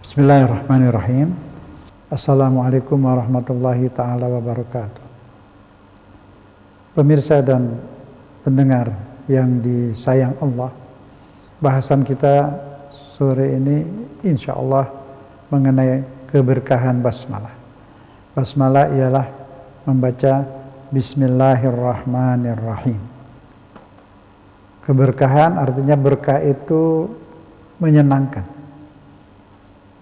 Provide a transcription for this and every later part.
Bismillahirrahmanirrahim. Assalamualaikum warahmatullahi ta'ala wabarakatuh. Pemirsa dan pendengar yang disayang Allah, bahasan kita sore ini insya Allah mengenai keberkahan basmalah. Basmalah ialah membaca Bismillahirrahmanirrahim. Keberkahan artinya berkah itu menyenangkan,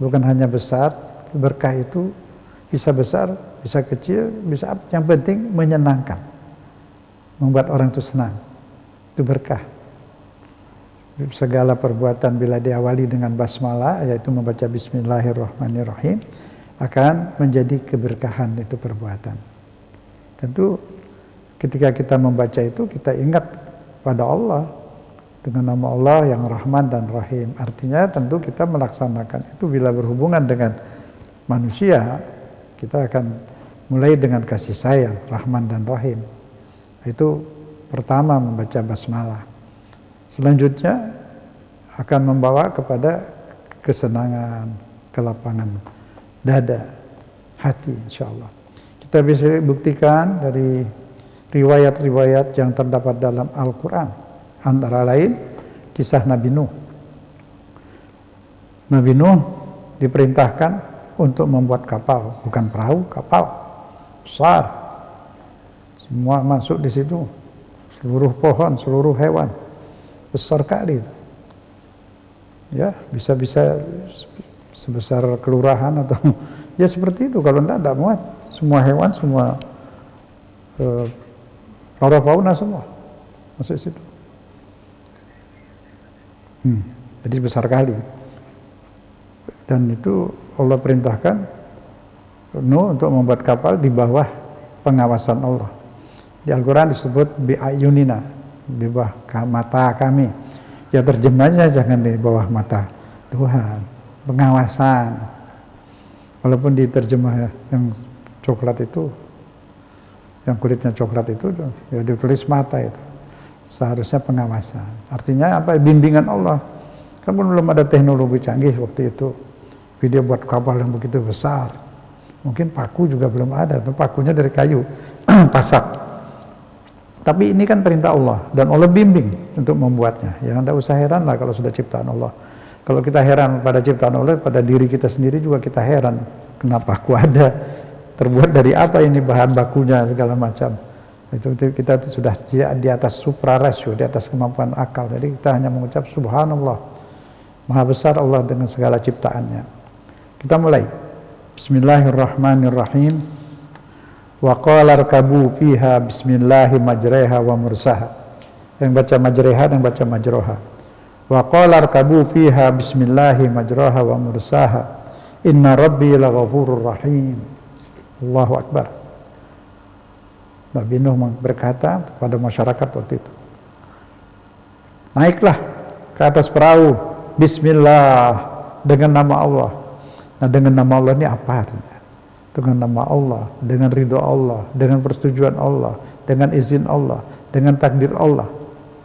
bukan hanya besar. Berkah itu bisa besar, bisa kecil, bisa apa, yang penting menyenangkan, membuat orang itu senang. Itu berkah. Segala perbuatan bila diawali dengan basmalah, yaitu membaca Bismillahirrahmanirrahim, akan menjadi keberkahan itu perbuatan. Tentu ketika kita membaca itu, kita ingat pada Allah dengan nama Allah yang Rahman dan Rahim. Artinya tentu kita melaksanakan itu bila berhubungan dengan manusia, kita akan mulai dengan kasih sayang, Rahman dan Rahim. Itu pertama membaca basmalah. Selanjutnya akan membawa kepada kesenangan, kelapangan dada, hati, insya Allah. Kita bisa buktikan dari riwayat-riwayat yang terdapat dalam Al-Quran, antara lain kisah Nabi Nuh. Nabi Nuh diperintahkan untuk membuat kapal, bukan perahu, kapal besar. Semua masuk di situ, seluruh pohon, seluruh hewan, besar kali. Ya, bisa-bisa sebesar kelurahan atau ya seperti itu. Kalau tidak muat. Semua hewan, semua flora fauna semua masuk di situ. Jadi besar kali. Dan itu Allah perintahkan Nuh untuk membuat kapal di bawah pengawasan Allah. Di Al-Quran disebut bi'ayunina, di bawah mata kami. Ya terjemahnya jangan di bawah mata Tuhan, pengawasan. Walaupun di terjemah yang coklat itu, yang kulitnya coklat itu, ya ditulis mata itu. Seharusnya pengawasan. Artinya apa? Bimbingan Allah. Kan belum ada teknologi canggih waktu itu. Video buat kapal yang begitu besar, mungkin paku juga belum ada, pakunya dari kayu pasak. Tapi ini kan perintah Allah dan Allah bimbing untuk membuatnya. Ya anda usah heran lah kalau sudah ciptaan Allah. Kalau kita heran pada ciptaan Allah, pada diri kita sendiri juga kita heran. Kenapa paku ada? Terbuat dari apa ini bahan bakunya segala macam. Itu kita sudah di atas suprarasio, di atas kemampuan akal. Jadi kita hanya mengucap Subhanallah, Maha besar Allah dengan segala ciptaannya. Kita mulai. Bismillahirrahmanirrahim. Wa qala rkabu fiha bismillahi majreha wa mursaha. Yang baca majreha dan baca majroha. Wa qala rkabu fiha bismillahi majroha wa mursaha. Inna rabbi laghafurur rahim. Allahu akbar. Nabi Nuh berkata kepada masyarakat waktu itu, naiklah ke atas perahu, bismillah, dengan nama Allah. Nah dengan nama Allah ini apa artinya? Dengan nama Allah, dengan ridho Allah, dengan persetujuan Allah, dengan izin Allah, dengan takdir Allah.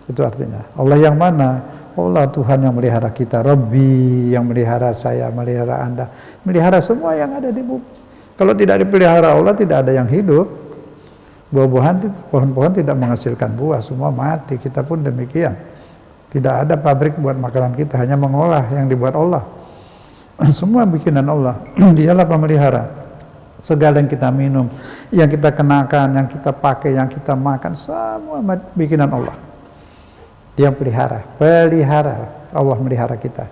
Itu artinya. Allah yang mana? Allah Tuhan yang melihara kita, Rabbi yang melihara saya, melihara anda, melihara semua yang ada di bumi. Kalau tidak dipelihara Allah, tidak ada yang hidup. Buah-buahan, pohon-pohon tidak menghasilkan buah, semua mati. Kita pun demikian. Tidak ada pabrik buat makanan kita, hanya mengolah yang dibuat Allah. Semua bikinan Allah. Dialah pemelihara. Segala yang kita minum, yang kita kenakan, yang kita pakai, yang kita makan, semua bikinan Allah. Dia pelihara. Allah melihara kita.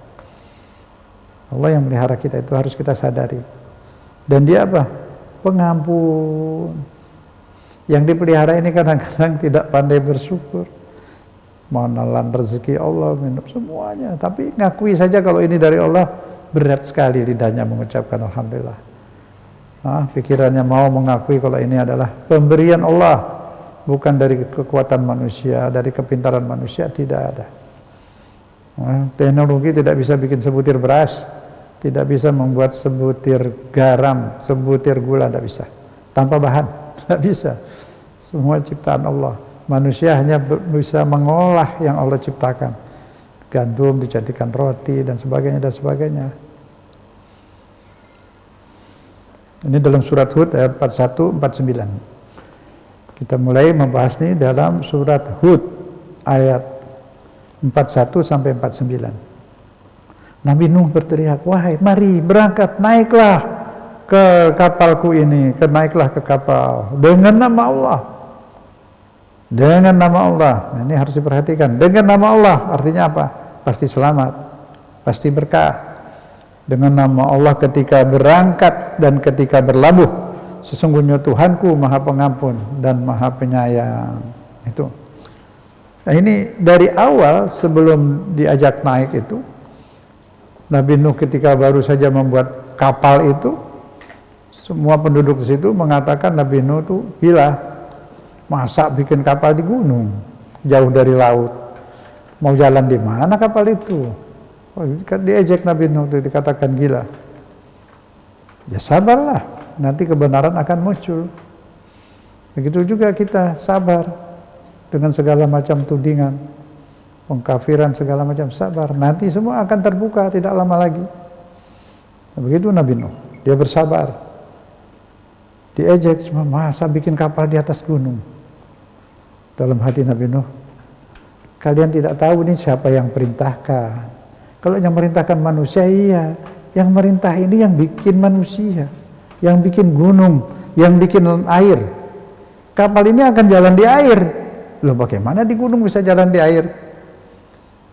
Allah yang melihara kita, itu harus kita sadari. Dan dia apa? Pengampun. Yang dipelihara ini kadang-kadang tidak pandai bersyukur. Menelan rezeki Allah, minum semuanya. Tapi ngakui saja kalau ini dari Allah, berat sekali lidahnya mengucapkan Alhamdulillah. Pikirannya mau mengakui kalau ini adalah pemberian Allah, bukan dari kekuatan manusia, dari kepintaran manusia, tidak ada. Teknologi tidak bisa bikin sebutir beras, tidak bisa membuat sebutir garam, sebutir gula, tidak bisa. Tanpa bahan, tidak bisa. Semua ciptaan Allah. Manusia hanya bisa mengolah yang Allah ciptakan. Gandum dijadikan roti dan sebagainya dan sebagainya. Ini dalam surat Hud ayat 41 49. Kita mulai membahas ini dalam surat Hud ayat 41 sampai 49. Nabi Nuh berteriak, "Wahai, mari berangkat, naiklah ke kapalku ini, naiklah ke kapal dengan nama Allah." Dengan nama Allah. Nah, ini harus diperhatikan. Dengan nama Allah artinya apa? Pasti selamat, pasti berkah. Dengan nama Allah ketika berangkat dan ketika berlabuh, sesungguhnya Tuhanku Maha Pengampun dan Maha Penyayang. Itu. Nah, ini dari awal sebelum diajak naik itu, Nabi Nuh ketika baru saja membuat kapal itu, semua penduduk di situ mengatakan Nabi Nuh itu gila. Masa bikin kapal di gunung, jauh dari laut? Mau jalan di mana kapal itu? Oh, diejek Nabi Nuh, dikatakan gila. Ya sabarlah, nanti kebenaran akan muncul. Begitu juga kita sabar dengan segala macam tudingan, pengkafiran segala macam, sabar. Nanti semua akan terbuka tidak lama lagi. Nah, begitu Nabi Nuh, dia bersabar. Diejek semua, masa bikin kapal di atas gunung? Dalam hati Nabi Nuh, kalian tidak tahu nih siapa yang perintahkan. Kalau yang merintahkan manusia, iya. Yang merintah ini yang bikin manusia, yang bikin gunung, yang bikin air. Kapal ini akan jalan di air. Loh, bagaimana di gunung bisa jalan di air?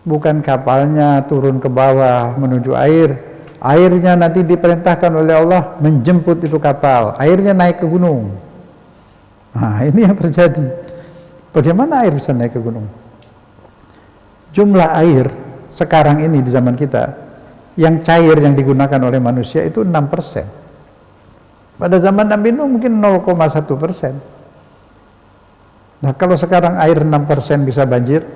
Bukan kapalnya turun ke bawah menuju air. Airnya nanti diperintahkan oleh Allah menjemput itu kapal. Airnya naik ke gunung. Nah, ini yang terjadi. Bagaimana air bisa naik ke gunung? Jumlah air sekarang ini di zaman kita, yang cair yang digunakan oleh manusia itu 6%. Pada zaman Nabi Nuh mungkin 0,1%. Nah, kalau sekarang air 6% bisa banjir,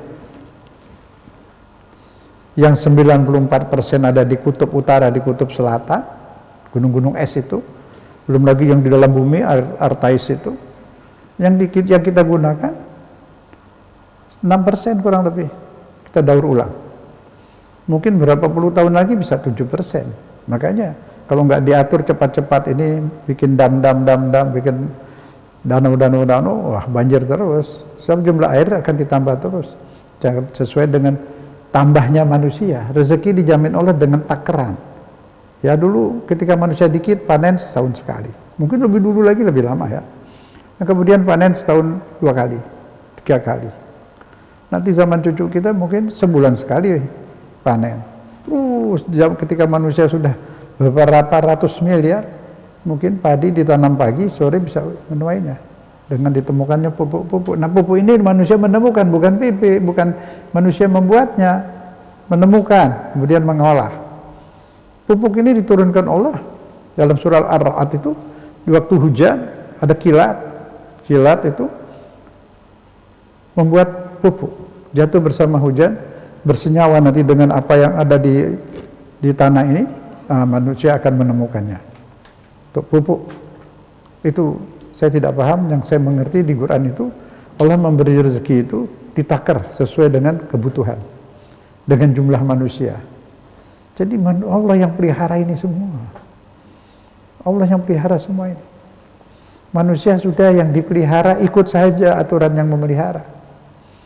yang 94% ada di kutub utara, di kutub selatan, gunung-gunung es itu, belum lagi yang di dalam bumi, Artais itu, yang kita gunakan 6% kurang lebih. Kita daur ulang. Mungkin berapa puluh tahun lagi bisa 7%. Makanya kalau nggak diatur cepat-cepat ini, bikin dam, bikin danau, wah banjir terus. Sebab jumlah air akan ditambah terus. Sesuai dengan tambahnya manusia. Rezeki dijamin Allah dengan takaran. Ya dulu ketika manusia dikit panen setahun sekali. Mungkin lebih dulu lagi lebih lama ya. Nah, kemudian panen setahun 2 kali, 3 kali. Nanti zaman cucu kita mungkin sebulan sekali panen. Terus ketika manusia sudah beberapa ratus miliar, mungkin padi ditanam pagi, sore bisa menuainya dengan ditemukannya pupuk-pupuk. Nah, pupuk ini manusia menemukan, bukan pipi, bukan manusia membuatnya, menemukan, kemudian mengolah. Pupuk ini diturunkan Allah dalam surah Ar-Ra'd itu, di waktu hujan ada kilat itu membuat pupuk. Jatuh bersama hujan, bersenyawa nanti dengan apa yang ada di tanah ini, manusia akan menemukannya. Untuk pupuk itu saya tidak paham, yang saya mengerti di Quran itu Allah memberi rezeki itu ditakar sesuai dengan kebutuhan, dengan jumlah manusia. Jadi Allah yang pelihara ini semua. Allah yang pelihara semua ini. Manusia sudah yang dipelihara ikut saja aturan yang memelihara.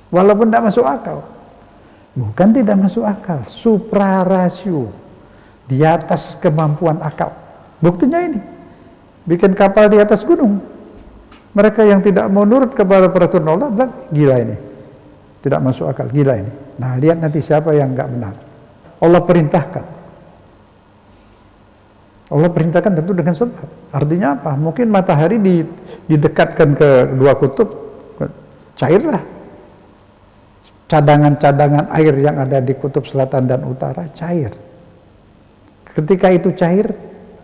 Walaupun tidak masuk akal. Bukan tidak masuk akal, suprarasio, di atas kemampuan akal. Buktinya ini, bikin kapal di atas gunung. Mereka yang tidak mau nurut kepada peraturan Allah bilang, gila ini, tidak masuk akal, gila ini. Nah, lihat nanti siapa yang nggak benar. Allah perintahkan. Allah perintahkan tentu dengan sebab. Artinya apa? Mungkin matahari didekatkan ke dua kutub, cairlah. Cadangan-cadangan air yang ada di kutub selatan dan utara cair. Ketika itu cair,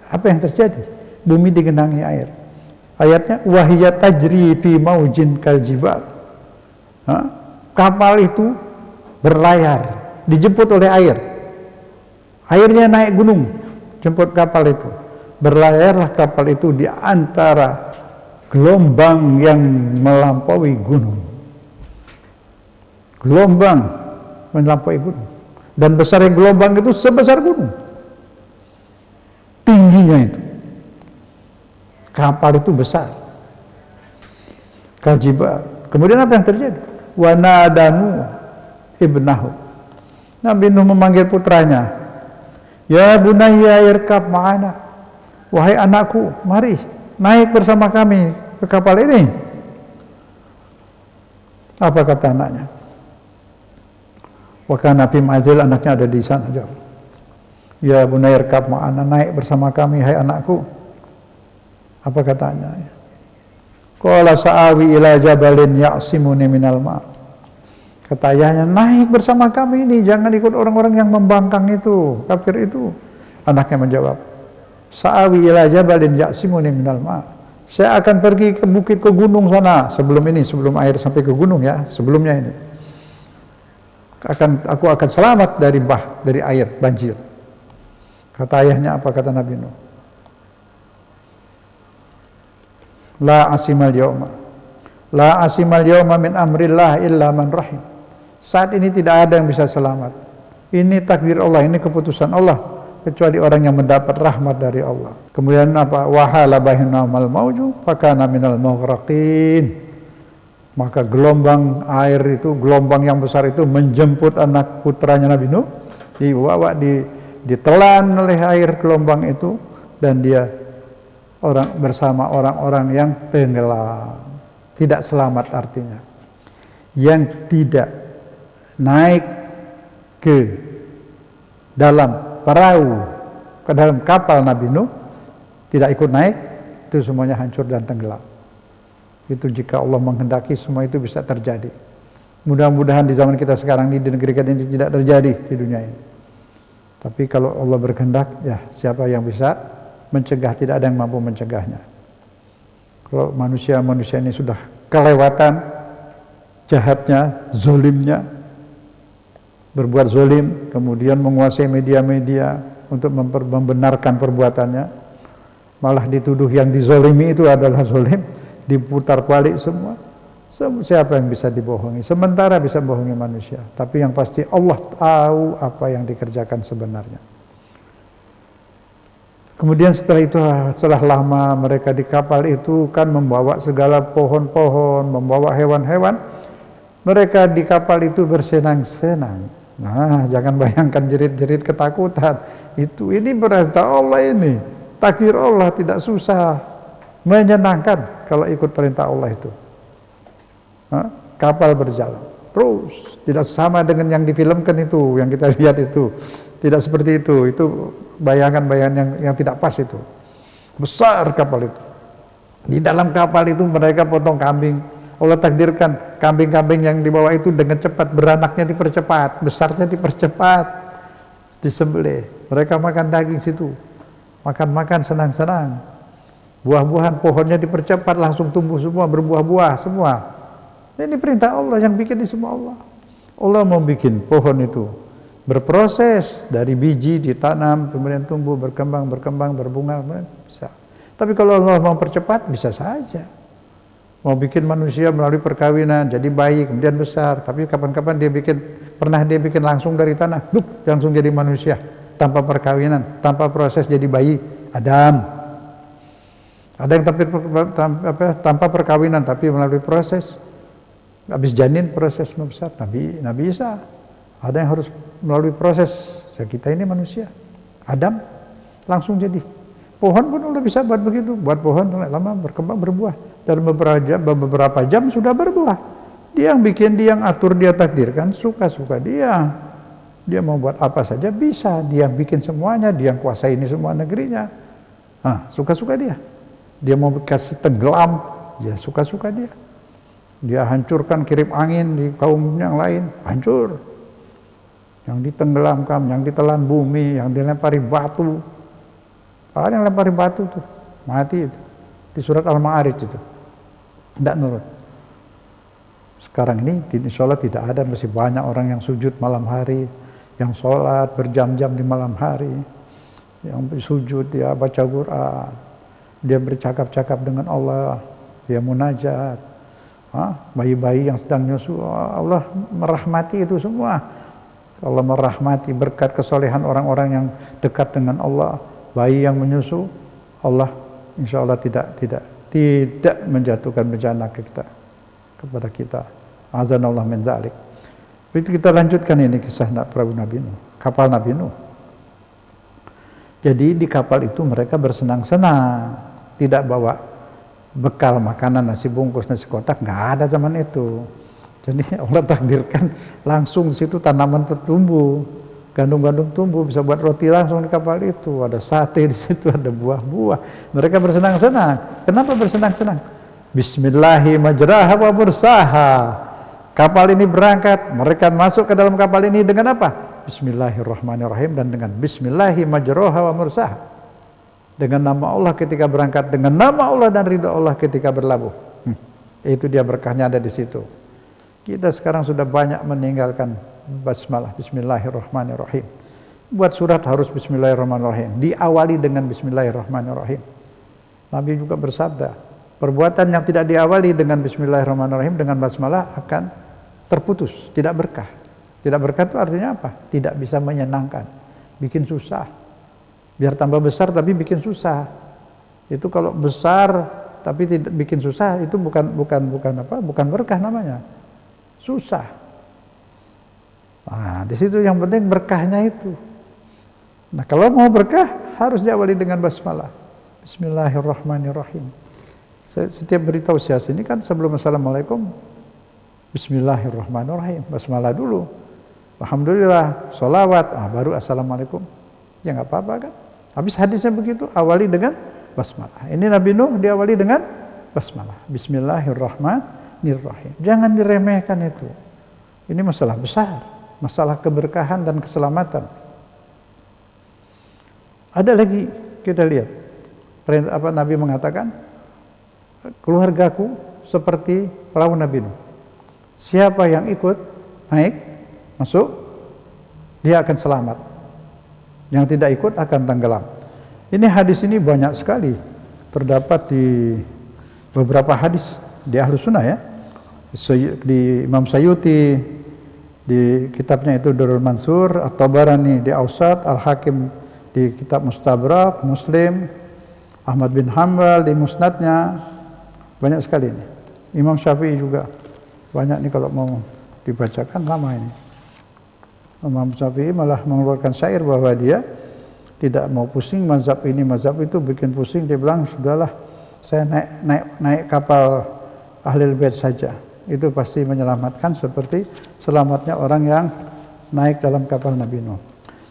apa yang terjadi? Bumi digenangi air. Ayatnya, wahya tajri fi maujin kal jibal. Kapal itu berlayar, dijemput oleh air. Airnya naik gunung, jemput kapal itu. Berlayarlah kapal itu di antara gelombang yang melampaui gunung. Gelombang melampaui gunung. Dan besarnya gelombang itu sebesar gunung. Tingginya itu. Kapal itu besar. Kaljibal. Kemudian apa yang terjadi? Wa nadanu ibnahu. Nabi Nuh memanggil putranya. Ya bunayya irkab ma'ana. Wahai anakku, mari naik bersama kami ke kapal ini. Apa kata anaknya? Wa kana fi ma'zil, anaknya ada di sana jauh. Ya bunayya irkab ma'ana, naik bersama kami hai anakku. Apa katanya? Qala sa'awi ila jabalin ya'simuni minal ma'. Kata ayahnya, naik bersama kami ini, jangan ikut orang-orang yang membangkang itu, kafir itu. Anaknya menjawab, sa'awi ila jabalin ya'simuni minal ma'. Saya akan pergi ke bukit, ke gunung sana. Sebelum air sampai ke gunung ya, sebelumnya ini. Aku akan selamat dari air banjir. Kata ayahnya, apa kata Nabi Nuh? La asimal yawma min amrillah illa man rahim. Saat ini tidak ada yang bisa selamat. Ini takdir Allah, ini keputusan Allah, kecuali orang yang mendapat rahmat dari Allah. Kemudian apa? Wahala bainahumal mauju fakana minal mughraqin. Maka gelombang air itu, gelombang yang besar itu menjemput anak putranya Nabi Nuh, dibawa, ditelan oleh air gelombang itu, dan dia bersama orang-orang yang tenggelam, tidak selamat artinya. Yang tidak naik ke dalam perahu, ke dalam kapal Nabi Nuh, tidak ikut naik, itu semuanya hancur dan tenggelam. Itu jika Allah menghendaki semua itu bisa terjadi. Mudah-mudahan di zaman kita sekarang ini, di negeri kita ini tidak terjadi di dunia ini. Tapi kalau Allah berkehendak, ya siapa yang bisa mencegah? Tidak ada yang mampu mencegahnya. Kalau manusia ini sudah kelewatan jahatnya, zolimnya, berbuat zolim, kemudian menguasai media-media untuk membenarkan perbuatannya, malah dituduh yang dizolimi itu adalah zolim, diputar balik semua. Siapa yang bisa dibohongi? Sementara bisa bohongi manusia, tapi yang pasti Allah tahu apa yang dikerjakan sebenarnya. Kemudian setelah lama mereka di kapal itu kan membawa segala pohon-pohon, membawa hewan-hewan. Mereka di kapal itu bersenang-senang. Nah, jangan bayangkan jerit-jerit ketakutan. Ini perintah Allah ini. Takdir Allah, tidak susah. Menyenangkan kalau ikut perintah Allah itu. Kapal berjalan terus, tidak sama dengan yang difilmkan itu, yang kita lihat itu. Tidak seperti itu bayangan-bayangan yang tidak pas itu. Besar kapal itu. Di dalam kapal itu mereka potong kambing. Allah takdirkan kambing-kambing yang dibawa itu dengan cepat, beranaknya dipercepat, besarnya dipercepat, disembelih. Mereka makan daging situ, makan senang-senang. Buah-buahan pohonnya dipercepat, langsung tumbuh semua, berbuah-buah semua. Ini perintah Allah, yang bikin di semua Allah. Allah mau bikin pohon itu berproses dari biji ditanam, kemudian tumbuh, berkembang, berbunga, bisa. Tapi kalau Allah mau percepat, bisa saja. Mau bikin manusia melalui perkawinan, jadi bayi, kemudian besar. Tapi kapan-kapan pernah dia bikin langsung dari tanah, langsung jadi manusia, tanpa perkawinan, tanpa proses jadi bayi, Adam. Ada yang tanpa perkawinan, tapi melalui proses. Habis janin proses membesar, Nabi Isa. Ada yang harus melalui proses. Kita ini manusia, Adam langsung jadi. Pohon pun udah bisa buat begitu, buat pohon lama berkembang berbuah. Dalam beberapa jam sudah berbuah. Dia yang bikin, dia yang atur, dia takdirkan, suka-suka dia. Dia mau buat apa saja bisa. Dia yang bikin semuanya, dia yang kuasai ini semua negerinya. Suka-suka dia. Dia mau kasih tenggelam, ya suka-suka dia. Dia hancurkan, kirim angin di kaum yang lain, hancur. Yang ditenggelamkan, yang ditelan bumi, yang dilempari batu. Ada yang lempari batu tuh, mati itu. Di surat Al-Ma'arij itu. Tidak nurut. Sekarang ini di sholat tidak ada, masih banyak orang yang sujud malam hari, yang sholat berjam-jam di malam hari, yang sujud, dia baca Quran, dia bercakap-cakap dengan Allah, dia munajat. Bayi-bayi yang sedang nyusu, Allah merahmati itu semua. Allah merahmati berkat kesolehan orang-orang yang dekat dengan Allah. Bayi yang menyusu, Allah insya Allah tidak menjatuhkan bencana kepada kita. Azanallah min zalik. Itu kita lanjutkan ini kisah perahu Nabi Nuh, kapal Nabi Nuh. Jadi di kapal itu mereka bersenang-senang, tidak bawa bekal makanan, nasi bungkus, nasi kotak, nggak ada zaman itu. Jadi Allah takdirkan langsung di situ tanaman tertumbuh, gandum-gandum tumbuh, bisa buat roti langsung di kapal itu. Ada sate di situ, ada buah-buah. Mereka bersenang-senang. Kenapa bersenang-senang? Bismillahirrahmanirrahim majraha wa mursaha. Kapal ini berangkat, mereka masuk ke dalam kapal ini dengan apa? Bismillahirrahmanirrahim dan dengan Bismillahirrahmanirrahim majraha wa mursaha. Dengan nama Allah ketika berangkat, dengan nama Allah dan ridha Allah ketika berlabuh. Itu dia berkahnya ada di situ. Kita sekarang sudah banyak meninggalkan basmalah, Bismillahirrahmanirrahim. Buat surat harus Bismillahirrahmanirrahim, diawali dengan Bismillahirrahmanirrahim. Nabi juga bersabda, perbuatan yang tidak diawali dengan Bismillahirrahmanirrahim, dengan basmalah akan terputus, tidak berkah. Tidak berkah itu artinya apa? Tidak bisa menyenangkan, bikin susah. Biar tambah besar tapi bikin susah. Itu kalau besar tapi tidak bikin susah, itu bukan berkah namanya. Susah. Nah, di situ yang penting berkahnya itu. Nah, kalau mau berkah harus diawali dengan basmalah. Bismillahirrahmanirrahim. Setiap beritahu sias ini kan sebelum Assalamualaikum, Bismillahirrahmanirrahim, basmalah dulu. Alhamdulillah, sholawat, baru Assalamualaikum. Ya nggak apa-apa kan. Habis hadisnya begitu, awali dengan basmalah. Ini Nabi Nuh diawali dengan basmalah. Bismillahirrahmanirrahim. Jangan diremehkan itu. Ini masalah besar, masalah keberkahan dan keselamatan. Ada lagi kita lihat. Apa Nabi mengatakan? Keluargaku seperti perahu Nabi Nuh. Siapa yang ikut naik masuk, dia akan selamat. Yang tidak ikut akan tenggelam. Ini hadis ini banyak sekali terdapat di beberapa hadis di Ahlus Sunnah ya. Di Imam Sayyuti di kitabnya itu Durrul Mansur, At-Tabarani di Awsat, Al-Hakim di kitab Mustabrak, Muslim, Ahmad bin Hanbal di Musnadnya, banyak sekali ini. Imam Syafi'i juga banyak nih, kalau mau dibacakan lama ini. Imam Syafi'i malah mengeluarkan syair bahwa dia tidak mau pusing mazhab ini mazhab itu, bikin pusing. Dia bilang sudahlah, saya naik kapal Ahlul Bait saja, itu pasti menyelamatkan seperti selamatnya orang yang naik dalam kapal Nabi Nuh.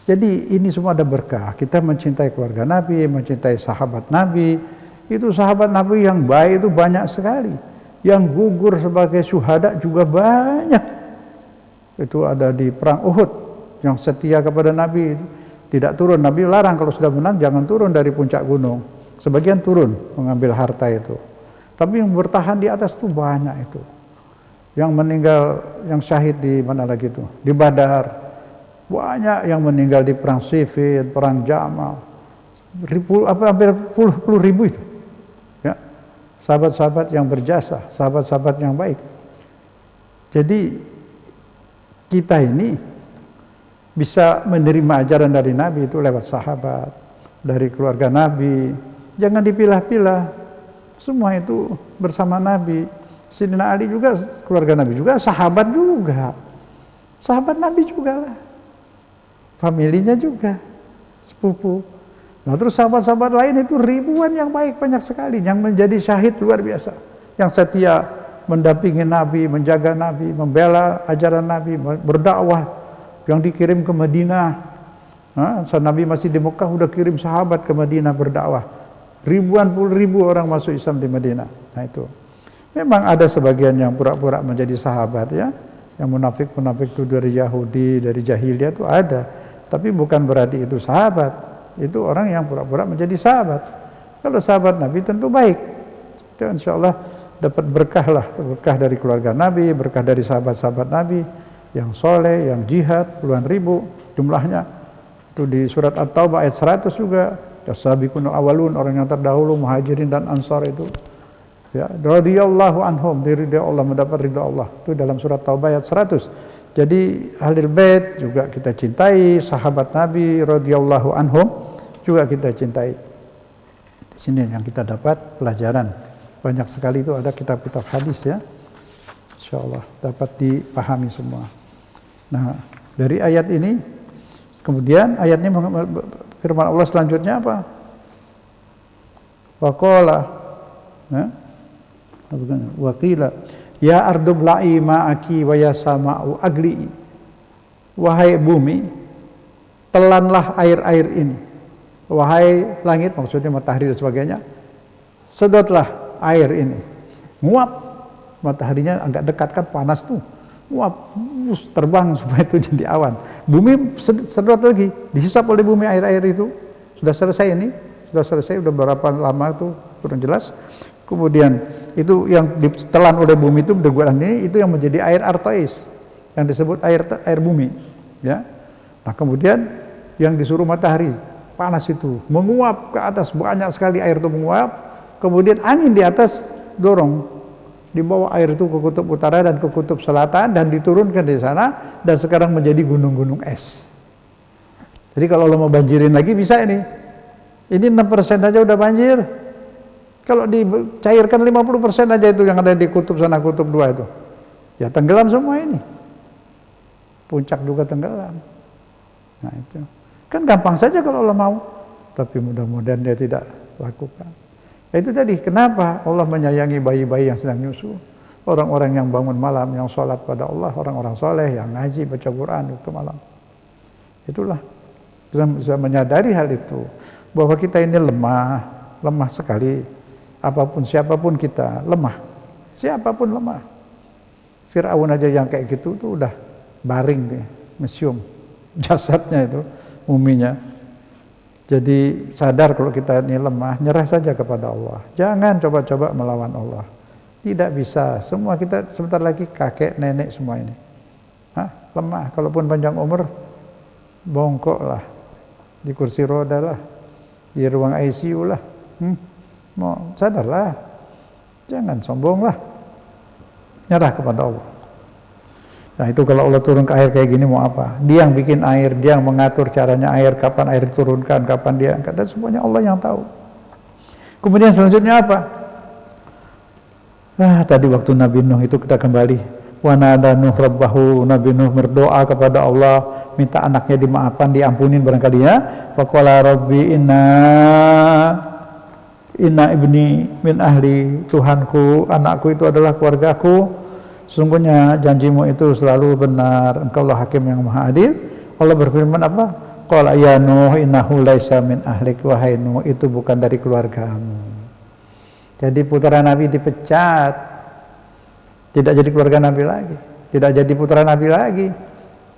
Jadi ini semua ada berkah. Kita mencintai keluarga Nabi, mencintai sahabat Nabi. Itu sahabat Nabi yang baik itu banyak sekali. Yang gugur sebagai syuhada juga banyak. Itu ada di perang Uhud, yang setia kepada Nabi, tidak turun. Nabi larang kalau sudah menang jangan turun dari puncak gunung. Sebagian turun mengambil harta itu. Tapi yang bertahan di atas itu banyak itu. Yang meninggal, yang syahid di mana lagi itu? Di Badar. Banyak yang meninggal di perang Siffin, perang Jamal. Hampir puluh ribu itu. Ya. Sahabat-sahabat yang berjasa, sahabat-sahabat yang baik. Jadi kita ini bisa menerima ajaran dari Nabi itu lewat sahabat, dari keluarga Nabi. Jangan dipilah-pilah. Semua itu bersama Nabi. Sayyidina Ali juga keluarga Nabi juga, sahabat juga. Sahabat Nabi juga lah. Familinya juga, sepupu. Nah terus sahabat-sahabat lain itu ribuan yang baik, banyak sekali. Yang menjadi syahid luar biasa. Yang setia mendampingi Nabi, menjaga Nabi, membela ajaran Nabi, berdakwah. Yang dikirim ke Madinah. Saat Nabi masih di Mekah, udah kirim sahabat ke Madinah berdakwah. Ribuan puluh ribu orang masuk Islam di Madinah. Nah itu. Memang ada sebagian yang pura-pura menjadi sahabat ya. Yang munafik-munafik itu dari Yahudi, dari jahiliyah itu ada. Tapi bukan berarti itu sahabat. Itu orang yang pura-pura menjadi sahabat. Kalau sahabat Nabi tentu baik. Itu insya Allah dapat berkah lah. Berkah dari keluarga Nabi, berkah dari sahabat-sahabat Nabi. Yang soleh, yang jihad, puluhan ribu jumlahnya. Itu di surat At-Taubah ayat 100 juga. As-sabiqunal awwalun, orang yang terdahulu, muhajirin dan ansar itu. Ya, radhiyallahu anhum, diridhai Allah, mendapat ridha Allah. Itu dalam surat Taubah ayat 100. Jadi Ahlul Bait juga kita cintai, sahabat Nabi radhiyallahu anhum juga kita cintai. Sini yang kita dapat pelajaran. Banyak sekali itu ada kitab-kitab hadis ya. Insyaallah dapat dipahami semua. Nah, dari ayat ini kemudian ayat ini firman Allah selanjutnya apa? Waqala waqila ya ardu bla'i ma'aki wa ya sama'u agli. Wahai bumi, telanlah air-air ini. Wahai langit, maksudnya matahari dan sebagainya, sedotlah air ini. Nguap, mataharinya agak dekat kan panas tuh. Nguap, terbang supaya itu jadi awan. Bumi sedot lagi, dihisap oleh bumi air-air itu. Sudah selesai ini, sudah berapa lama itu kurang jelas. Kemudian itu yang ditelan oleh bumi itu itu yang menjadi air Artois, yang disebut air bumi, ya. Nah kemudian yang disuruh matahari panas itu menguap ke atas, banyak sekali air itu menguap, kemudian angin di atas dorong, dibawa air itu ke kutub utara dan ke kutub selatan dan diturunkan di sana dan sekarang menjadi gunung-gunung es. Jadi kalau lo mau banjirin lagi bisa ini 6% aja udah banjir. Kalau dicairkan 50% aja itu yang ada di kutub sana, kutub 2 itu, ya tenggelam semua ini. Puncak juga tenggelam. Nah itu kan gampang saja kalau Allah mau, tapi mudah-mudahan dia tidak lakukan. Ya itu tadi, kenapa Allah menyayangi bayi-bayi yang sedang nyusu, orang-orang yang bangun malam, yang sholat pada Allah, orang-orang soleh, yang ngaji, baca Quran waktu malam. Itulah, kita bisa menyadari hal itu, bahwa kita ini lemah sekali. Apapun, siapapun kita, lemah. Siapapun lemah. Fir'aun aja yang kayak gitu tuh udah baring deh, museum jasadnya itu, muminya. Jadi sadar kalau kita ini lemah, nyerah saja kepada Allah. Jangan coba-coba melawan Allah. Tidak bisa. Semua kita sebentar lagi kakek, nenek semua ini. Lemah. Kalaupun panjang umur, bongkok lah. Di kursi roda lah. Di ruang ICU lah. Mau sadarlah. Jangan sombong lah. Nyerah kepada Allah. Nah itu kalau Allah turun ke air kayak gini mau apa? Dia yang bikin air, dia yang mengatur caranya air, kapan air diturunkan, kapan dia angkat, dan semuanya Allah yang tahu. Kemudian selanjutnya apa? Tadi waktu Nabi Nuh itu kita kembali. Wa nada Nuh rabbahu, Nabi Nuh berdoa kepada Allah, minta anaknya dimaafkan, diampunin barangkali ya. Faqala rabbi inna ibni min ahli, Tuhanku, anakku itu adalah keluargaku. Sesungguhnya janjimu itu selalu benar, engkaulah hakim yang maha adil. Allah berfirman apa? Qala ya Nuh innahu laisa min ahlik, wahai Nuh itu bukan dari keluargamu. Jadi putra Nabi dipecat, tidak jadi keluarga Nabi lagi, tidak jadi putra Nabi lagi.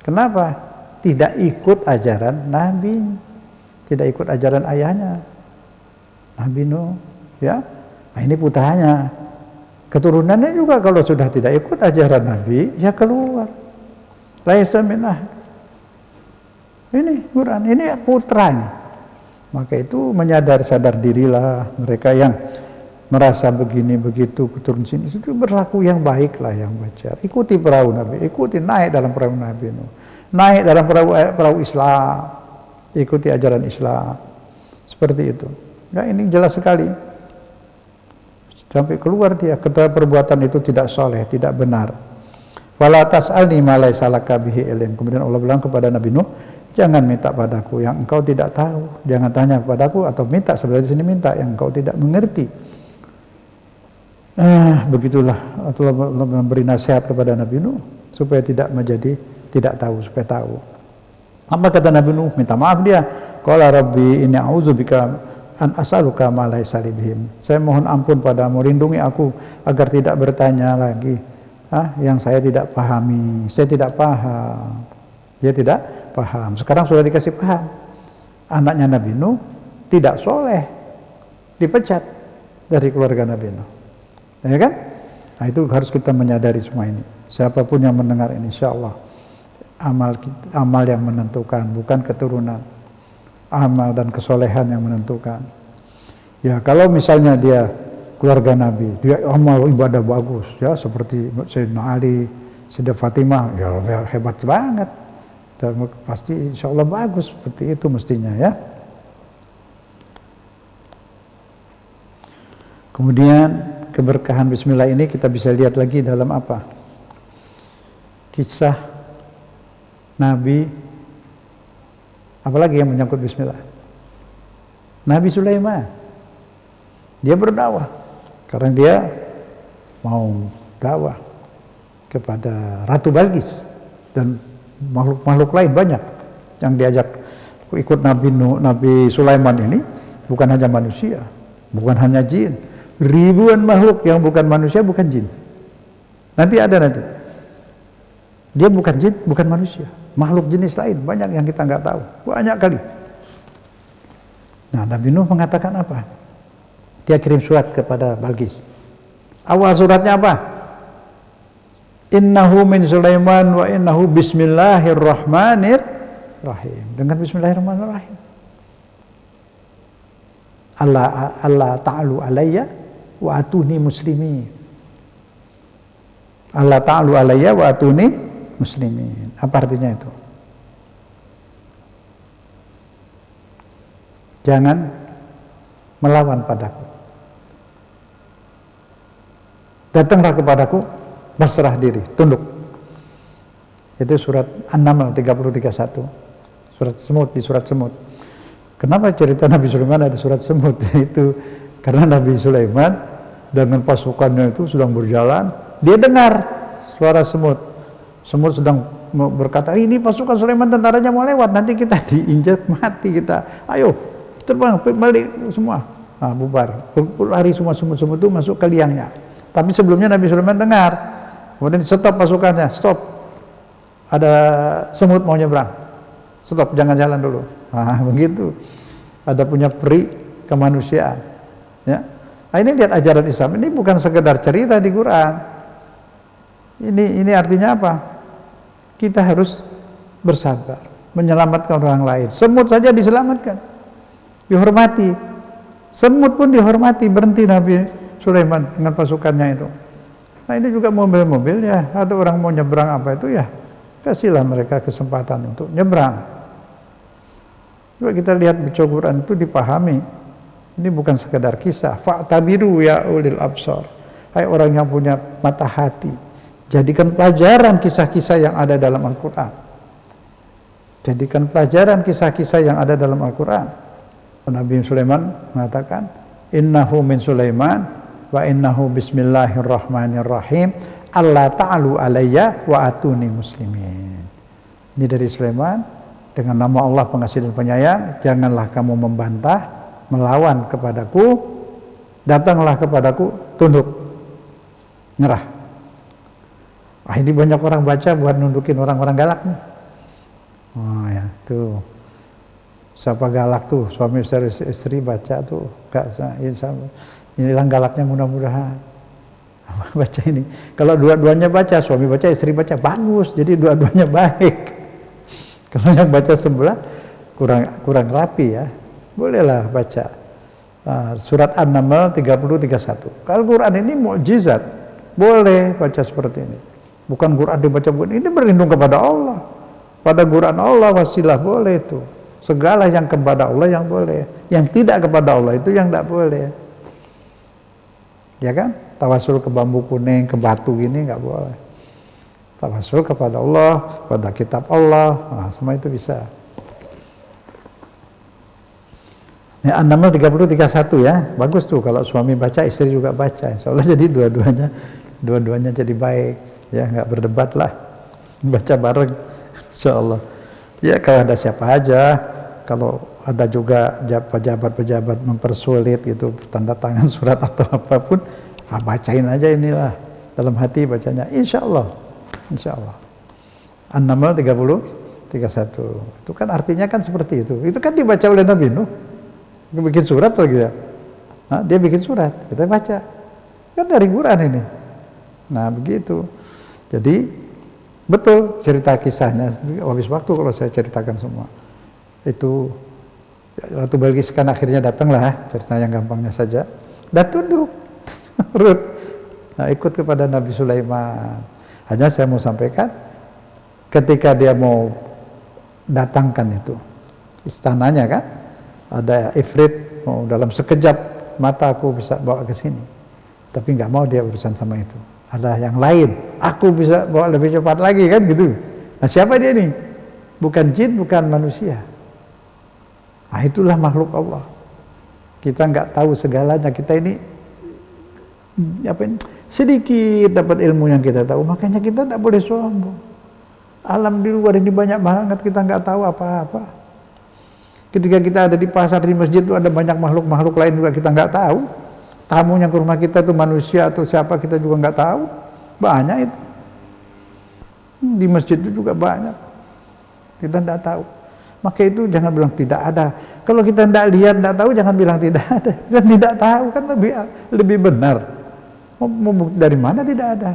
Kenapa? Tidak ikut ajaran Nabi, tidak ikut ajaran ayahnya Nabi Nuh, ya. Nah ini putranya. Keturunannya juga kalau sudah tidak ikut ajaran Nabi, ya keluar. Laisa minah. Ini Quran, ini putra ini. Maka itu sadar dirilah mereka yang merasa begini begitu keturun sini, itu berlaku yang baik lah, yang baca. Ikuti perahu Nabi, ikuti naik dalam perahu Nabi, naik dalam perahu Islam, ikuti ajaran Islam. Seperti itu. Ya ini jelas sekali. Sampai keluar dia, kata perbuatan itu tidak soleh, tidak benar. Wala tas'alni ma laysa laka bihi ilm. Kemudian Allah bilang kepada Nabi Nuh, jangan minta padaku yang engkau tidak tahu. Jangan tanya kepadaku, atau minta, sebenarnya di sini minta yang engkau tidak mengerti. Begitulah Allah memberi nasihat kepada Nabi Nuh supaya tidak menjadi tidak tahu, supaya tahu. Apa kata Nabi Nuh? Minta maaf dia. Qala rabbi inni a'udzubika an as'aluka ma laysa li bihim. Saya mohon ampun padamu, lindungi aku agar tidak bertanya lagi yang saya tidak pahami. Saya tidak paham. Dia tidak paham. Sekarang sudah dikasih paham. Anaknya Nabi Nuh tidak soleh, dipecat dari keluarga Nabi Nuh. Ya kan? Nah itu harus kita menyadari semua ini. Siapapun yang mendengar ini, insyaallah amal yang menentukan, bukan keturunan. Amal dan kesolehan yang menentukan. Ya kalau misalnya dia keluarga Nabi, dia amal ibadah bagus, ya seperti Sayyidina Ali, Sayyidah Fatimah, ya hebat banget. Dan pasti insya Allah bagus seperti itu mestinya ya. Kemudian keberkahan bismillah ini kita bisa lihat lagi dalam apa? Kisah Nabi, apalagi yang menyangkut bismillah? Nabi Sulaiman. Dia berdakwah karena dia mau dakwah kepada Ratu Balqis dan makhluk-makhluk lain banyak yang diajak ikut Nabi Sulaiman ini. Bukan hanya manusia, bukan hanya jin, ribuan makhluk yang bukan manusia, bukan jin. Nanti. Dia bukan jin, bukan manusia, makhluk jenis lain banyak yang kita nggak tahu, banyak kali. Nah, Nabi Nuh mengatakan apa? Dia kirim surat kepada Balqis. Awal suratnya apa? Innahu min Sulaiman wa innahu bismillahirrahmanirrahim. Dengan bismillahirrahmanirrahim. Allah ta'alu alayya wa atuni muslimin. Allah ta'alu alayya wa atuni muslimin. Apa artinya itu? Jangan melawan padaku. Datanglah kepadaku, berserah diri, tunduk. Itu surat An-Naml 30:31. Surat semut, di surat semut. Kenapa cerita Nabi Sulaiman ada surat semut? Itu karena Nabi Sulaiman dengan pasukannya itu sedang berjalan, dia dengar suara semut. Semut sedang berkata, ini pasukan Sulaiman, tentaranya mau lewat, nanti kita diinjak mati kita. Ayo terbang balik semua. Nah, bubar, lari semua semut-semut itu masuk ke liangnya. Tapi sebelumnya Nabi Sulaiman dengar, kemudian stop pasukannya, stop. Ada semut mau nyebrang, stop, jangan jalan dulu. Nah, begitu. Ada punya peri kemanusiaan. Ya. Nah, ini lihat ajaran Islam. Ini bukan sekedar cerita di Quran. Ini artinya apa? Kita harus bersabar, menyelamatkan orang lain. Semut saja diselamatkan, dihormati. Semut pun dihormati. Berhenti Nabi Sulaiman dengan pasukannya itu. Nah, ini juga mobil-mobil ya. Ada orang mau nyebrang apa itu ya, kasihlah mereka kesempatan untuk nyebrang. Coba kita lihat baca Quran itu dipahami. Ini bukan sekedar kisah. Fa'tabiru ya ulil absar. Hai orang yang punya mata hati, jadikan pelajaran kisah-kisah yang ada dalam Al-Quran. Jadikan pelajaran kisah-kisah yang ada dalam Al-Quran. Nabi Sulaiman mengatakan, innahu min Sulaiman wa innahu bismillahirrahmanirrahim. Allah ta'alu alayya wa atuni muslimin. Ini dari Sulaiman. Dengan nama Allah pengasih dan penyayang, janganlah kamu membantah, melawan kepadaku, datanglah kepadaku, tunduk, nyerah. Wah, ini banyak orang baca buat nundukin orang-orang galak nih. Oh ya, tuh. Siapa galak tuh? Suami istri baca tuh. Inilah galaknya mudah-mudahan. Baca ini. Kalau dua-duanya baca, suami baca, istri baca, bagus. Jadi dua-duanya baik. Kalau yang baca sebelah kurang rapi ya, bolehlah baca surat An-Naml 30:31. Kalau Quran ini mukjizat, boleh baca seperti ini. Bukan Quran dibaca, ini berlindung kepada Allah. Pada Quran Allah wasilah boleh itu. Segala yang kepada Allah yang boleh, yang tidak kepada Allah itu yang tidak boleh. Ya kan? Tawasul ke bambu kuning, ke batu ini nggak boleh. Tawasul kepada Allah, pada kitab Allah, nah, semua itu bisa. Ya, An-Naml 30:31 ya, bagus tuh kalau suami baca, istri juga baca. Insya Allah jadi dua-duanya jadi baik, ya nggak berdebat lah, baca bareng, Insya Allah. Ya kalau ada siapa aja, kalau ada juga pejabat-pejabat mempersulit gitu, tanda tangan surat atau apapun, bacain aja inilah, dalam hati bacanya, Insya Allah. Insya Allah. An-Naml 30:31. Itu kan artinya kan seperti itu. Itu kan dibaca oleh Nabi Nuh. Bikin surat lagi ya. Nah, dia bikin surat, kita baca. Kan dari Quran ini. Nah, begitu. Jadi betul cerita kisahnya. Habis waktu kalau saya ceritakan semua. Itu Ratu Balqis kan akhirnya datanglah, cerita yang gampangnya saja. Dan tunduk. Rut. Nah, ikut kepada Nabi Sulaiman. Hanya saya mau sampaikan, ketika dia mau datangkan itu istananya kan, ada ifrit mau dalam sekejap mataku bisa bawa ke sini. Tapi nggak mau dia urusan sama itu. Ada yang lain, aku bisa bawa lebih cepat lagi kan gitu. Nah siapa dia nih? Bukan jin, bukan manusia. Nah itulah makhluk Allah. Kita nggak tahu segalanya. Kita ini sedikit dapat ilmu yang kita tahu. Makanya kita tak boleh sombong. Alam di luar ini banyak banget, kita nggak tahu apa-apa. Ketika kita ada di pasar, di masjid itu ada banyak makhluk-makhluk lain juga kita nggak tahu. Tamu yang ke rumah kita itu manusia atau siapa kita juga nggak tahu. Banyak itu. Di masjid itu juga banyak. Kita tidak tahu. Maka itu jangan bilang tidak ada. Kalau kita tidak lihat, tidak tahu, jangan bilang tidak ada. Dan tidak tahu kan lebih benar. Mau dari mana tidak ada?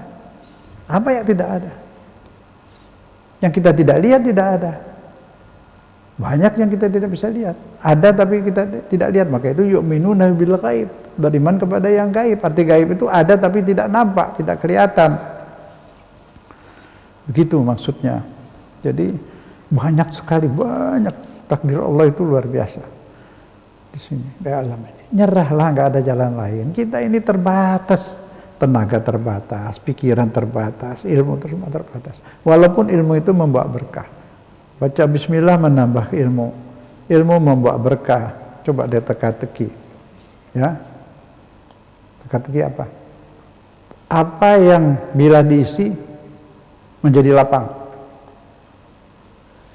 Apa yang tidak ada? Yang kita tidak lihat tidak ada. Banyak yang kita tidak bisa lihat. Ada tapi kita tidak lihat. Maka itu yu'minuna bil ghaib. Beriman kepada yang gaib. Arti gaib itu ada tapi tidak nampak, tidak kelihatan. Begitu maksudnya. Jadi banyak sekali, banyak takdir Allah itu luar biasa di sini, di alam ini. Nyerahlah, nggak ada jalan lain. Kita ini terbatas, tenaga terbatas, pikiran terbatas, ilmu terbatas. Walaupun ilmu itu membawa berkah. Baca bismillah menambah ilmu. Ilmu membawa berkah. Coba dia teka-teki. Ya. Teka-teki apa? Apa yang bila diisi menjadi lapang?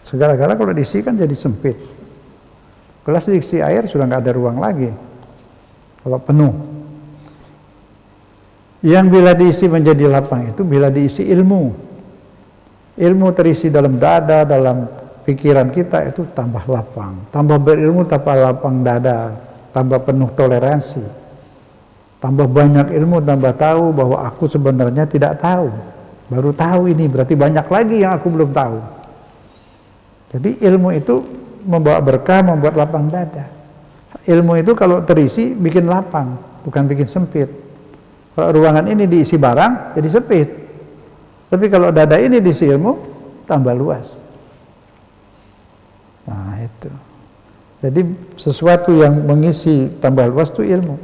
Segala-gala kalau diisi kan jadi sempit. Gelas diisi air sudah nggak ada ruang lagi. Kalau penuh. Yang bila diisi menjadi lapang itu bila diisi ilmu. Ilmu terisi dalam dada, dalam pikiran kita itu tambah lapang. Tambah berilmu, tambah lapang dada. Tambah penuh toleransi. Tambah banyak ilmu, tambah tahu bahwa aku sebenarnya tidak tahu. Baru tahu ini, berarti banyak lagi yang aku belum tahu. Jadi ilmu itu membawa berkah, membuat lapang dada. Ilmu itu kalau terisi bikin lapang, bukan bikin sempit. Kalau ruangan ini diisi barang, jadi sempit. Tapi kalau dada ini diisi ilmu, tambah luas. Nah itu. Jadi sesuatu yang mengisi tambah luas itu ilmu.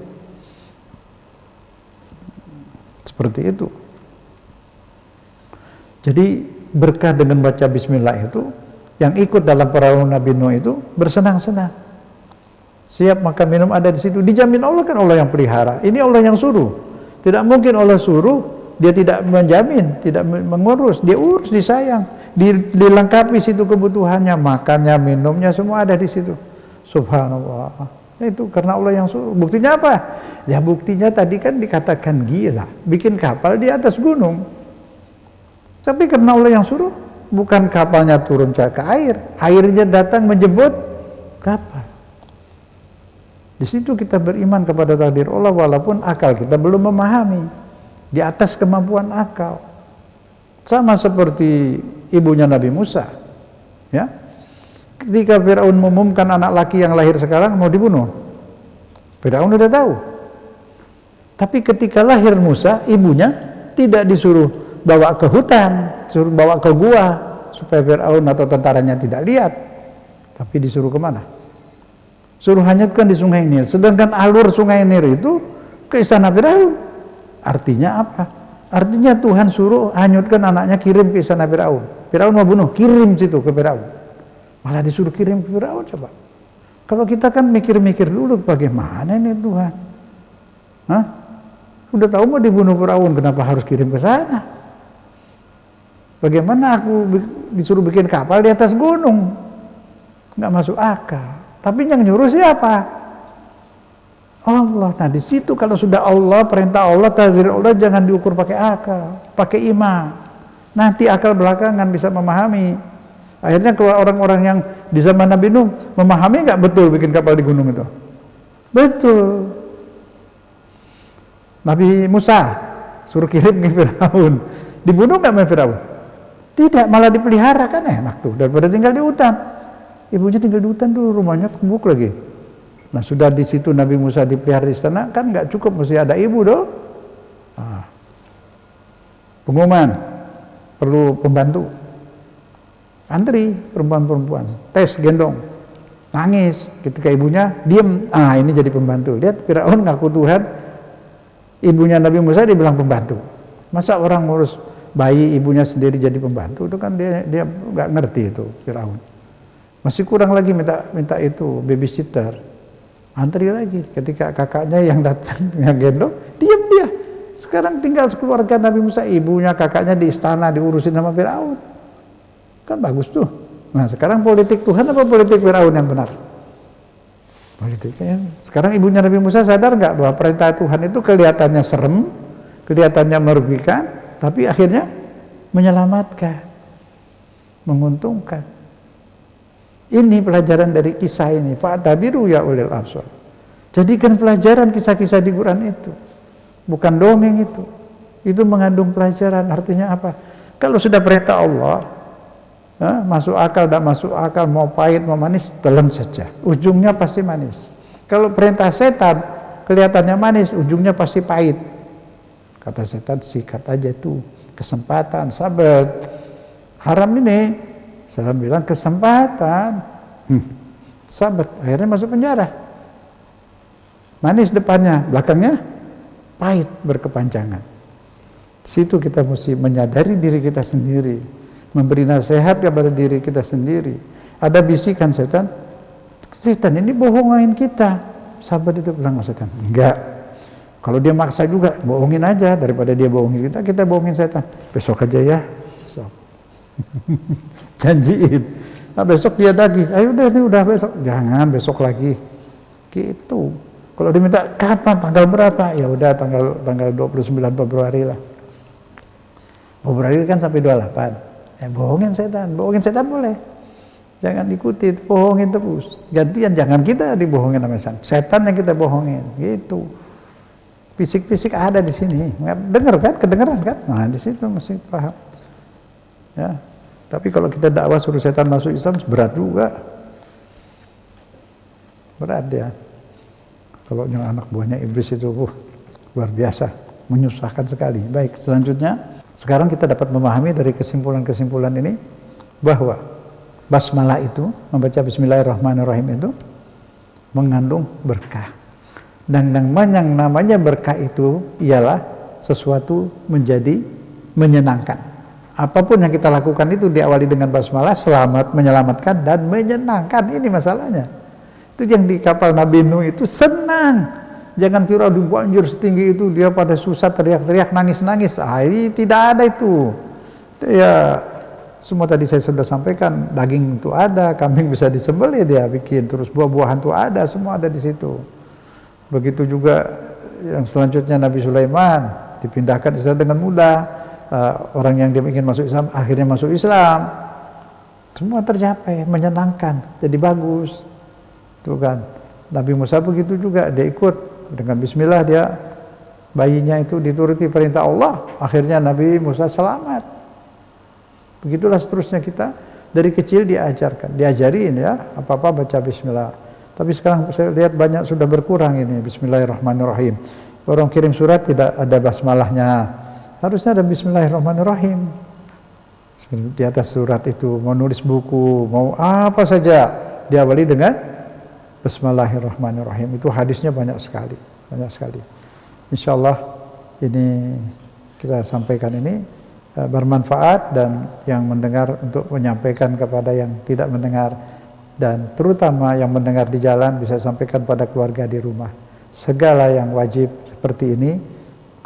Seperti itu. Jadi berkah dengan baca bismillah itu, yang ikut dalam perahu Nabi Nuh itu bersenang-senang. Siap makan minum ada di situ. Dijamin Allah, kan Allah yang pelihara. Ini Allah yang suruh. Tidak mungkin Allah suruh, dia tidak menjamin, tidak mengurus. Dia urus, disayang. Dilengkapi situ kebutuhannya, makannya, minumnya, semua ada di situ. Subhanallah. Itu karena Allah yang suruh. Buktinya apa? Ya buktinya tadi kan dikatakan gila. Bikin kapal di atas gunung. Tapi karena Allah yang suruh, bukan kapalnya turun ke air, airnya datang menjemput kapal. Di situ kita beriman kepada takdir Allah walaupun akal kita belum memahami, di atas kemampuan akal. Sama seperti ibunya Nabi Musa, ya. Ketika Firaun mengumumkan anak laki yang lahir sekarang mau dibunuh, Firaun sudah tahu. Tapi ketika lahir Musa, ibunya tidak disuruh bawa ke hutan, suruh bawa ke gua supaya Firaun atau tentaranya tidak lihat, tapi disuruh kemana? Suruh hanyutkan di Sungai Nil. Sedangkan alur Sungai Nil itu ke istana Firaun. Artinya apa? Artinya Tuhan suruh hanyutkan anaknya, kirim ke istana Firaun. Firaun mau bunuh, kirim situ ke Firaun. Malah disuruh kirim ke Firaun. Coba. Kalau kita kan mikir-mikir dulu, bagaimana ini Tuhan? Hah? Udah tahu mau dibunuh Firaun, kenapa harus kirim ke sana? Bagaimana aku disuruh bikin kapal di atas gunung? Nggak masuk akal. Tapi yang nyuruh siapa? Allah. Nah di situ kalau sudah Allah, perintah Allah, takdir Allah, jangan diukur pakai akal, pakai iman. Nanti akal belakangan bisa memahami. Akhirnya kalau orang-orang yang di zaman Nabi Nuh memahami nggak betul bikin kapal di gunung itu? Betul. Nabi Musa suruh kirim ke Firaun, dibunuh nggak sama Firaun? Tidak, malah dipelihara, kan enak tuh daripada tinggal di hutan. Ibunya tinggal di hutan tuh, rumahnya kebuk lagi. Nah sudah di situ Nabi Musa dipelihara di sana, kan nggak cukup, mesti ada ibu dong. Nah, pengumuman perlu pembantu, antri perempuan-perempuan, tes gendong. nangis. Ketika ibunya diem, ini jadi pembantu. Lihat Firaun ngaku Tuhan, ibunya Nabi Musa dibilang pembantu. Masa orang ngurus bayi ibunya sendiri jadi pembantu? Itu kan dia nggak ngerti itu Firaun. Masih kurang lagi minta itu babysitter. Antri lagi. Ketika kakaknya yang datang yang gendong, diem dia. Sekarang tinggal keluarga Nabi Musa, ibunya, kakaknya di istana diurusin sama Firaun. Kan bagus tuh. Nah, sekarang politik Tuhan apa politik Firaun yang benar? Politiknya. Sekarang ibunya Nabi Musa sadar nggak bahwa perintah Tuhan itu kelihatannya serem, kelihatannya merugikan, tapi akhirnya menyelamatkan, menguntungkan. Ini pelajaran dari kisah ini. Fa'tabiru ya ulil absar. Jadikan pelajaran kisah-kisah di Quran itu. Bukan dongeng itu. Itu mengandung pelajaran. Artinya apa? Kalau sudah perintah Allah, masuk akal, tidak masuk akal, mau pahit, mau manis, telan saja. Ujungnya pasti manis. Kalau perintah setan, kelihatannya manis, ujungnya pasti pahit. Kata setan, sikat aja tuh. Kesempatan, sabar. Haram ini, saya bilang kesempatan. Sabar, akhirnya masuk penjara. Manis depannya, belakangnya pahit berkepanjangan. Situ kita mesti menyadari diri kita sendiri, memberi nasihat kepada diri kita sendiri. Ada bisikan setan ini bohongin kita. Sahabat itu bilang setan, enggak. Kalau dia maksa juga, bohongin aja. Daripada dia bohongin kita bohongin setan. Besok aja ya, besok. Janjiin. Nah, besok dia lagi, ayo udah besok. Jangan besok lagi. Gitu. Kalau diminta kapan, tanggal berapa? Ya udah tanggal 29 Februari lah. Februari kan sampai 28. Bohongin setan boleh. Jangan ikuti, bohongin terus. Gantian, jangan kita dibohongin sama setan. Setan yang kita bohongin, gitu. Fisik-fisik ada di sini. Dengar kan, kedengeran kan? Nah, di situ mesti paham. Ya. Tapi kalau kita dakwah suruh setan masuk Islam, berat juga. Berat ya. Kalau yang anak buahnya iblis itu luar biasa, menyusahkan sekali. Baik, selanjutnya sekarang kita dapat memahami dari kesimpulan-kesimpulan ini bahwa basmalah itu, membaca bismillahirrahmanirrahim itu mengandung berkah. Dan yang namanya berkah itu ialah sesuatu menjadi menyenangkan. Apapun yang kita lakukan itu diawali dengan basmalah, selamat, menyelamatkan dan menyenangkan. Ini masalahnya. Itu yang di kapal Nabi Nuh itu senang. Jangan kira di banjir setinggi itu dia pada susah teriak-teriak, nangis-nangis. Ini tidak ada itu. Ya, semua tadi saya sudah sampaikan, daging itu ada, kambing bisa disembelih dia bikin, terus buah-buahan itu ada, semua ada di situ. Begitu juga yang selanjutnya Nabi Sulaiman dipindahkan Islam dengan mudah. Orang yang dia ingin masuk Islam akhirnya masuk Islam. Semua tercapai, menyenangkan, jadi bagus. Tuh kan, Nabi Musa begitu juga, dia ikut dengan bismillah, dia bayinya itu dituruti perintah Allah, akhirnya Nabi Musa selamat. Begitulah seterusnya kita dari kecil diajarin ya, apa-apa baca bismillah. Tapi sekarang saya lihat banyak sudah berkurang ini bismillahirrahmanirrahim. Orang kirim surat tidak ada basmalahnya, harusnya ada bismillahirrahmanirrahim. Di atas surat itu mau nulis buku, mau apa saja diawali dengan bismillahirrahmanirrahim. Itu hadisnya banyak sekali. Insyaallah ini kita sampaikan ini bermanfaat, dan yang mendengar untuk menyampaikan kepada yang tidak mendengar, dan terutama yang mendengar di jalan bisa sampaikan pada keluarga di rumah. Segala yang wajib seperti ini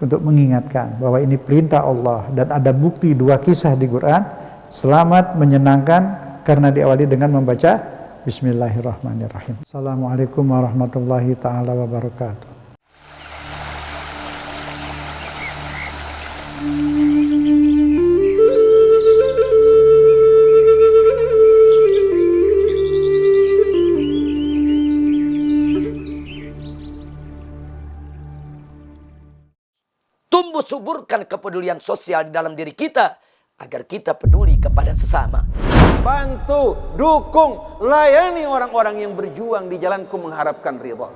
untuk mengingatkan bahwa ini perintah Allah, dan ada bukti 2 kisah di Quran, selamat, menyenangkan karena diawali dengan membaca bismillahirrahmanirrahim. Assalamualaikum warahmatullahi ta'ala wabarakatuh. Tumbuh suburkan kepedulian sosial di dalam diri kita agar kita peduli kepada sesama. Bantu, dukung, layani orang-orang yang berjuang di jalanku mengharapkan ridha.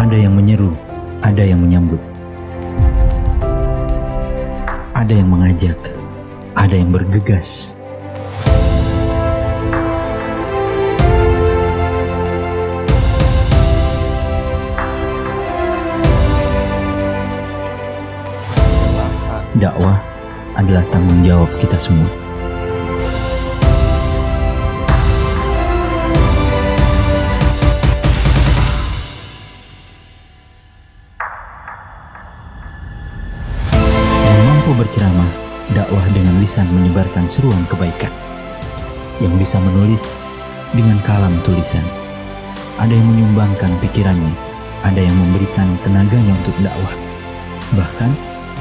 Ada yang menyeru, ada yang menyambut. Ada yang mengajak, ada yang bergegas. Dakwah adalah tanggung jawab kita semua. Yang mampu berceramah, dakwah dengan lisan menyebarkan seruan kebaikan. Yang bisa menulis dengan kalam tulisan. Ada yang menyumbangkan pikirannya, ada yang memberikan tenaganya untuk dakwah. Bahkan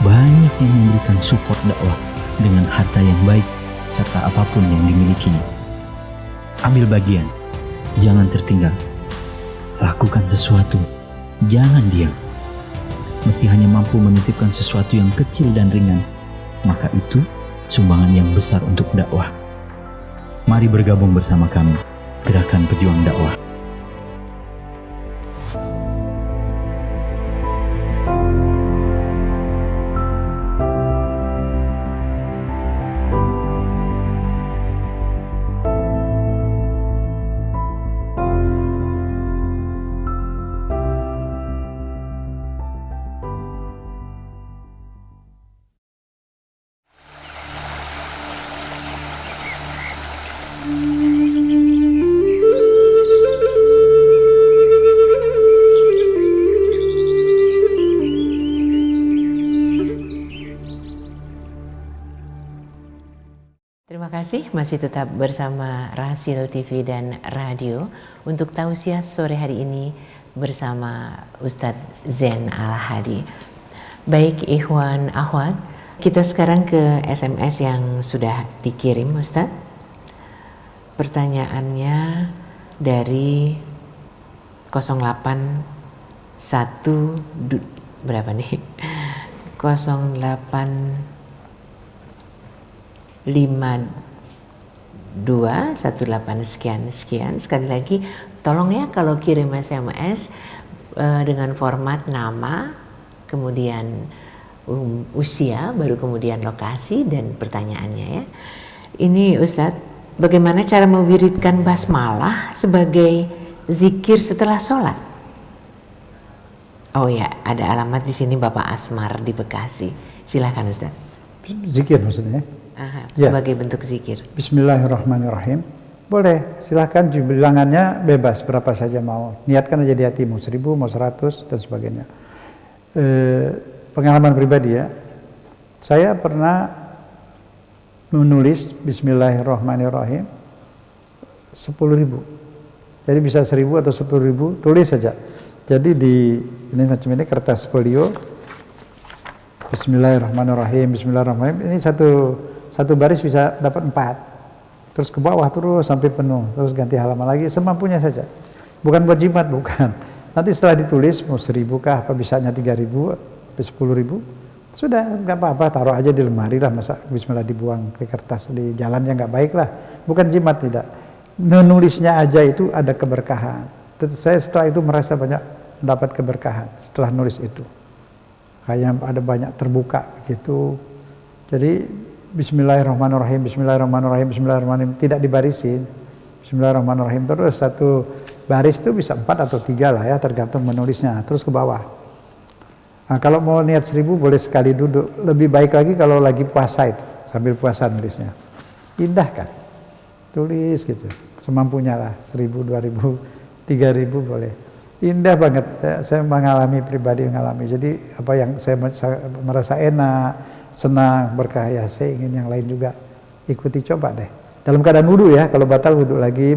banyak yang memberikan support dakwah dengan harta yang baik serta apapun yang dimilikinya. Ambil bagian, jangan tertinggal. Lakukan sesuatu, jangan diam. Meski hanya mampu menitipkan sesuatu yang kecil dan ringan, maka itu sumbangan yang besar untuk dakwah. Mari bergabung bersama kami, Gerakan Pejuang Dakwah. Terima kasih masih tetap bersama Rahasil TV dan Radio untuk tausiah sore hari ini bersama Ustadz Zain Al-Hadi. Baik ikhwan akhwat, kita sekarang ke SMS yang sudah dikirim Ustadz. Pertanyaannya dari 081 berapa nih? 085218 sekian. Sekali lagi tolong ya kalau kirim SMS dengan format nama, kemudian usia, baru kemudian lokasi dan pertanyaannya ya. Ini Ustadz, bagaimana cara mewiridkan basmalah sebagai zikir setelah sholat? Oh ya, ada alamat di sini Bapak Asmar di Bekasi. Silahkan Ustadz. Zikir maksudnya? Aha, Ya. sebagai bentuk zikir. Bismillahirrahmanirrahim. Boleh, silahkan bilangannya bebas berapa saja mau. Niatkan aja di hatimu, 1000, mau 100 dan sebagainya. Pengalaman pribadi ya, saya pernah menulis Bismillahirrahmanirrahim 10.000. Jadi bisa 1000 atau 10.000, tulis saja. Jadi di ini macam ini kertas folio. Bismillahirrahmanirrahim, Bismillahirrahmanirrahim. Ini satu baris bisa dapat 4. Terus ke bawah terus sampai penuh. Terus ganti halaman lagi semampunya saja. Bukan buat jimat, bukan. Nanti setelah ditulis mau 1000 kah, apa bisanya 3000, sampai 10.000. Sudah nggak apa-apa, taruh aja di lemari lah. Masa Bismillah dibuang ke kertas di jalan yang nggak baik lah. Bukan jimat, tidak. Menulisnya aja itu ada keberkahan. Saya setelah itu merasa banyak mendapat keberkahan setelah nulis itu. Kayak ada banyak terbuka gitu. Jadi Bismillahirrahmanirrahim, Bismillahirrahmanirrahim, Bismillahirrahmanirrahim, tidak dibarisin. Bismillahirrahmanirrahim terus satu baris itu bisa 4 atau 3 lah ya, tergantung menulisnya. Terus ke bawah. Nah, kalau mau niat 1000 boleh sekali duduk. Lebih baik lagi kalau lagi puasa itu, sambil puasa nulisnya. Indah kan? Tulis gitu, semampunya lah, 1000, 2000, 3000 boleh. Indah banget, saya mengalami pribadi mengalami. Jadi apa yang saya merasa enak, senang, berkah ya, saya ingin yang lain juga ikuti, coba deh. Dalam keadaan wudhu ya, kalau batal wudhu lagi,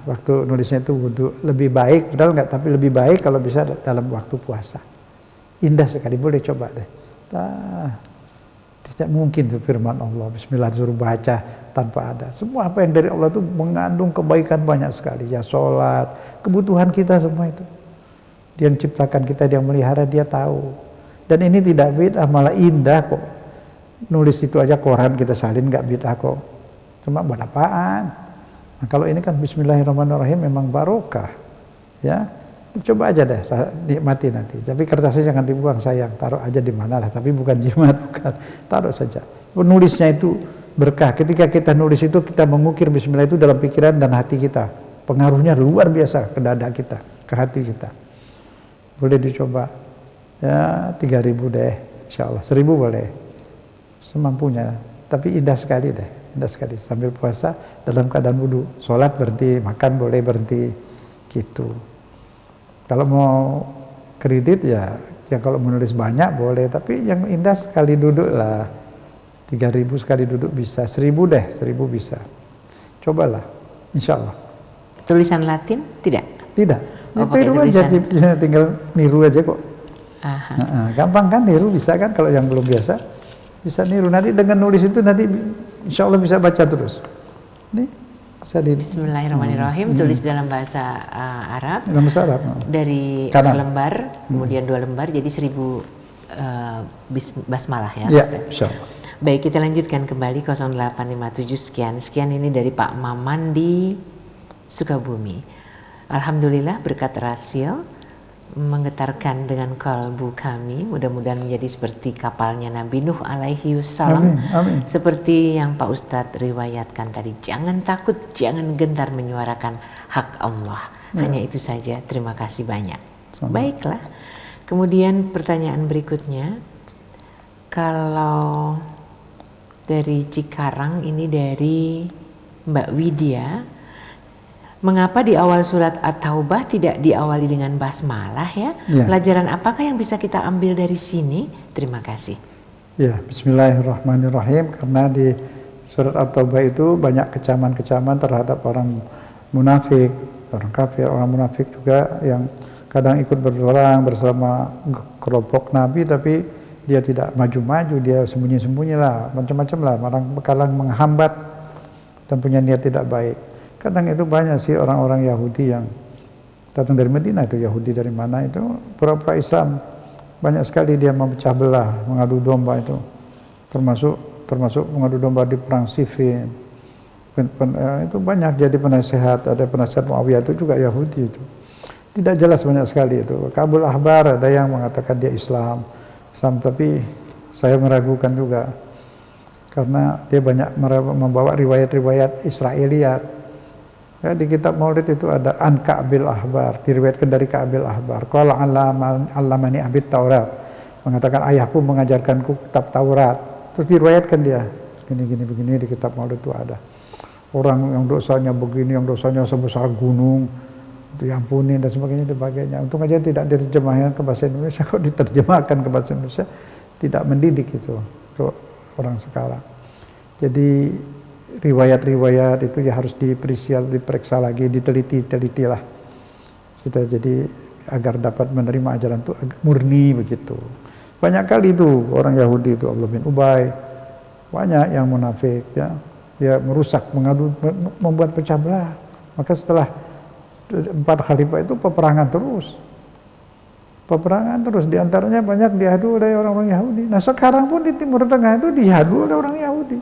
waktu nulisnya itu wudhu lebih baik, padahal enggak, tapi lebih baik kalau bisa dalam waktu puasa. Indah sekali, boleh coba deh. Tidak mungkin itu firman Allah, Bismillah suruh baca tanpa ada. Semua apa yang dari Allah itu mengandung kebaikan banyak sekali. Ya sholat, kebutuhan kita semua itu. Dia yang ciptakan kita, dia yang melihara, dia tahu. Dan ini tidak bid'ah, malah indah kok. Nulis itu aja koran kita salin, nggak bid'ah kok. Cuma buat apaan? Nah, kalau ini kan Bismillahirrahmanirrahim memang barokah. Ya, Coba aja deh, nikmati nanti. Tapi kertasnya jangan dibuang, sayang. Taruh aja di mana lah. Tapi bukan jimat, bukan. Taruh saja. Penulisnya itu berkah. Ketika kita nulis itu, kita mengukir bismillah itu dalam pikiran dan hati kita. Pengaruhnya luar biasa ke dada kita, ke hati kita. Boleh dicoba. Ya 3.000 deh, insya Allah. 1.000 boleh. Semampunya. Tapi indah sekali deh. Indah sekali. Sambil puasa, dalam keadaan wudu. Sholat berhenti, makan boleh berhenti. Gitu. Kalau mau kredit ya kalau menulis banyak boleh, tapi yang indah sekali duduk lah. 3.000 sekali duduk bisa, 1.000 deh, 1.000 bisa. Cobalah, insya Allah. Tulisan Latin tidak? Tidak, Oh, tiru aja, tinggal niru aja kok. Aha. Gampang kan niru, bisa kan kalau yang belum biasa bisa niru. Nanti dengan nulis itu nanti insya Allah bisa baca terus. Nih. Bismillahirrahmanirrahim, tulis dalam bahasa Arab. Dalam bahasa Arab. Dari Kanan. selembar, kemudian 2 lembar, jadi 1.000 basmalah ya. Ya, insya Allah. Baik, kita lanjutkan kembali 0857 sekian ini dari Pak Maman di Sukabumi. Alhamdulillah berkat Rasil menggetarkan dengan kalbu kami, mudah-mudahan menjadi seperti kapalnya Nabi Nuh alaihi wassalam. Amin. Seperti yang Pak Ustadz riwayatkan tadi, jangan takut, jangan gentar menyuarakan hak Allah. Hanya itu saja, terima kasih banyak. Baiklah, kemudian pertanyaan berikutnya, kalau dari Cikarang ini dari Mbak Widya, mengapa di awal surat At-Taubah tidak diawali dengan basmalah ya? Pelajaran apakah yang bisa kita ambil dari sini? Terima kasih. Ya, bismillahirrahmanirrahim. Karena di surat At-Taubah itu banyak kecaman-kecaman terhadap orang munafik, orang kafir, orang munafik juga yang kadang ikut berperang bersama kelompok Nabi, tapi dia tidak maju-maju, dia sembunyi-sembunyi lah, macam-macam lah, orang bakalan menghambat dan punya niat tidak baik. Kadang itu banyak sih orang-orang Yahudi yang datang dari Medina, itu Yahudi dari mana itu pura-pura Islam, banyak sekali dia memecah belah, mengadu domba itu, termasuk mengadu domba di perang Siffin. Itu banyak jadi penasehat, ada penasehat Muawiyah itu juga Yahudi itu. Tidak jelas banyak sekali itu. Kabul Ahbar ada yang mengatakan dia Islam, tapi saya meragukan juga karena dia banyak membawa riwayat-riwayat Israiliyat. Ya, di kitab Maulid itu ada an Ka'bil Ahbar, diriwayatkan dari Ka'bil Ahbar. Qala allamani abid Taurat, mengatakan ayahku mengajarkanku kitab Taurat. Terus diriwayatkan dia begini di kitab Maulid itu ada. Orang yang dosanya begini, yang dosanya sebesar gunung, diampuni dan sebagainya. Untung aja tidak diterjemahkan ke bahasa Indonesia. Kok diterjemahkan ke bahasa Indonesia, tidak mendidik itu untuk orang sekarang. Jadi riwayat-riwayat itu ya harus diperiksa lagi, diteliti lah kita, jadi agar dapat menerima ajaran itu murni begitu. Banyak kali itu orang Yahudi itu, Abdullah bin Ubay, banyak yang munafik ya, dia merusak, membuat pecah belah. Maka setelah 4 khalifah itu peperangan terus, diantaranya banyak diadu oleh orang-orang Yahudi. Nah sekarang pun di Timur Tengah itu diadu oleh orang Yahudi,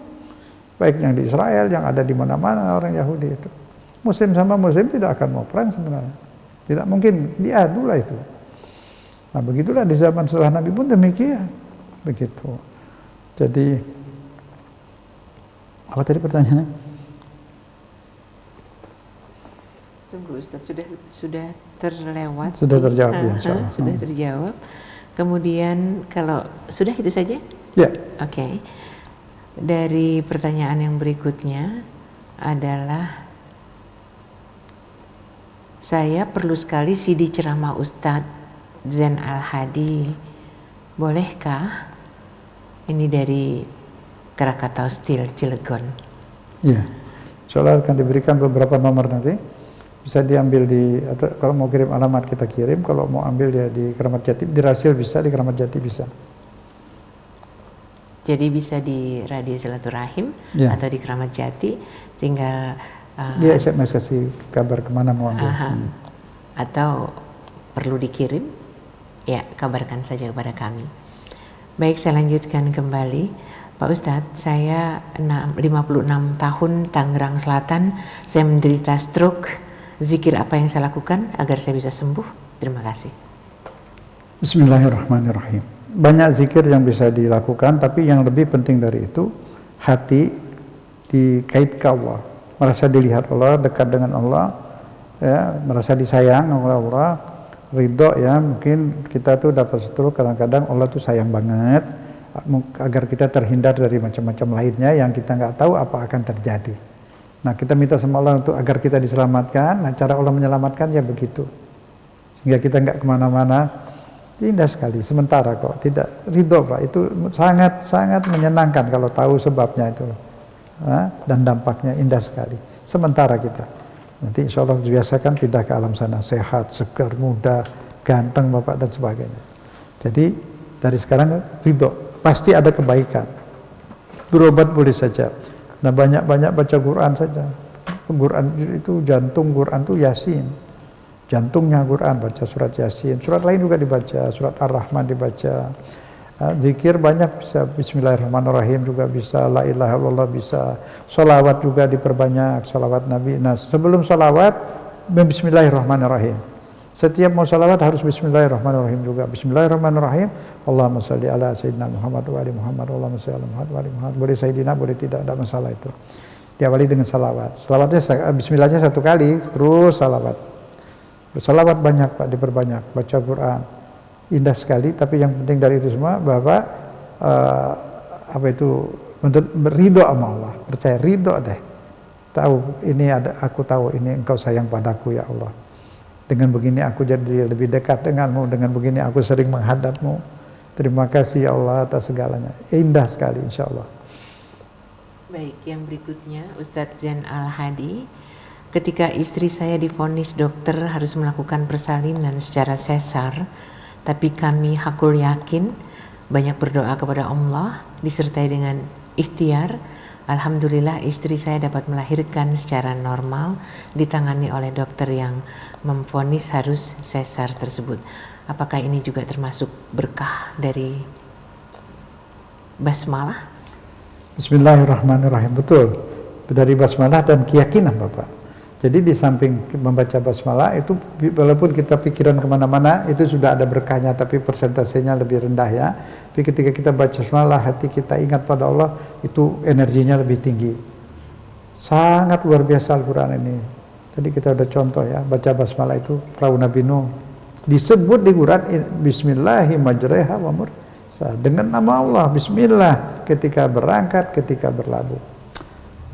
baik yang di Israel, yang ada di mana-mana orang Yahudi itu. Muslim sama Muslim tidak akan mau perang sebenarnya, tidak mungkin, diadu lah itu. Nah begitulah di zaman setelah Nabi pun demikian, begitu. Jadi apa tadi pertanyaannya? Tunggu Ustaz, sudah terlewat. Sudah terjawab ya, insyaallah. Sudah terjawab. Kemudian kalau sudah itu saja? Ya. Oke. Dari pertanyaan yang berikutnya adalah, saya perlu sekali CD ceramah Ustadz Zain Al-Hadi, bolehkah? Ini dari Krakatau Steel Cilegon. Iya, insyaallah akan diberikan beberapa nomor nanti, bisa diambil atau kalau mau kirim alamat kita kirim, kalau mau ambil dia di Keramat Jati, di Rasil bisa, di Keramat Jati bisa. Jadi bisa di Radio Silaturahim atau di Keramat Jati, tinggal dia SMS kasih kabar kemana mau ambil. Atau perlu dikirim, ya kabarkan saja kepada kami. Baik, saya lanjutkan kembali. Pak Ustadz, saya 56 tahun, Tangerang Selatan, saya menderita stroke. Zikir apa yang saya lakukan agar saya bisa sembuh? Terima kasih. Bismillahirrahmanirrahim. Banyak zikir yang bisa dilakukan, tapi yang lebih penting dari itu, hati dikait ke Allah, merasa dilihat Allah, dekat dengan Allah, ya, merasa disayang oleh Allah, ridho, ya. Mungkin kita tuh dapat setelah kadang-kadang Allah tuh sayang banget, agar kita terhindar dari macam-macam lainnya yang kita nggak tahu apa akan terjadi. Nah, kita minta sama Allah untuk agar kita diselamatkan. Nah, cara Allah menyelamatkan ya begitu, sehingga kita nggak kemana-mana. Indah sekali, sementara kok, tidak ridho Pak, itu sangat menyenangkan kalau tahu sebabnya itu, dan dampaknya indah sekali. Sementara kita, nanti insya Allah dibiasakan pindah ke alam sana, sehat, segar, muda, ganteng Bapak dan sebagainya. Jadi dari sekarang ridho, pasti ada kebaikan. Berobat boleh saja. Nah, banyak-banyak baca Quran saja. Quran itu jantung Quran itu Yasin. Jantungnya Quran, baca surat Yasin, surat lain juga dibaca, surat Ar-Rahman dibaca, zikir banyak bisa, Bismillahirrahmanirrahim juga bisa, La ilaha illallah bisa, sholawat juga diperbanyak, sholawat Nabi. Nah, sebelum sholawat, Bismillahirrahmanirrahim. Setiap mau sholawat harus Bismillahirrahmanirrahim juga. Bismillahirrahmanirrahim. Allahumma sholli ala Sayyidina Muhammad wa ali Muhammad, Allahumma sholli ala Muhammad wa ali Muhammad. Boleh Sayyidina, boleh tidak, ada masalah itu. Diawali dengan salawat. Salawatnya, Bismillahnya satu kali, terus salawat. Bersalawat banyak Pak, diperbanyak, baca Quran, indah sekali. Tapi yang penting dari itu semua, Bapak ridho sama Allah, percaya, ridho deh, tahu ini ada, aku tahu ini Engkau sayang padaku ya Allah. Dengan begini aku jadi lebih dekat denganmu, dengan begini aku sering menghadapmu. Terima kasih ya Allah atas segalanya. Indah sekali insya Allah. Baik, yang berikutnya Ustadz Zain Al-Hadi. Ketika istri saya divonis dokter harus melakukan persalinan secara sesar, tapi kami hakul yakin, banyak berdoa kepada Allah, disertai dengan ikhtiar, alhamdulillah istri saya dapat melahirkan secara normal, ditangani oleh dokter yang memvonis harus sesar tersebut. Apakah ini juga termasuk berkah dari basmalah? Bismillahirrahmanirrahim, betul. Dari basmalah dan keyakinan Bapak. Jadi di samping membaca basmalah itu, walaupun kita pikiran kemana-mana, itu sudah ada berkahnya, tapi persentasenya lebih rendah ya. Tapi ketika kita baca basmalah, hati kita ingat pada Allah, itu energinya lebih tinggi. Sangat luar biasa Al-Quran ini. Jadi kita ada contoh ya, baca basmalah itu, perahu Nabi Nuh. Disebut di Quran, Bismillahirrahmanirrahim. Dengan nama Allah, Bismillah, ketika berangkat, ketika berlabuh.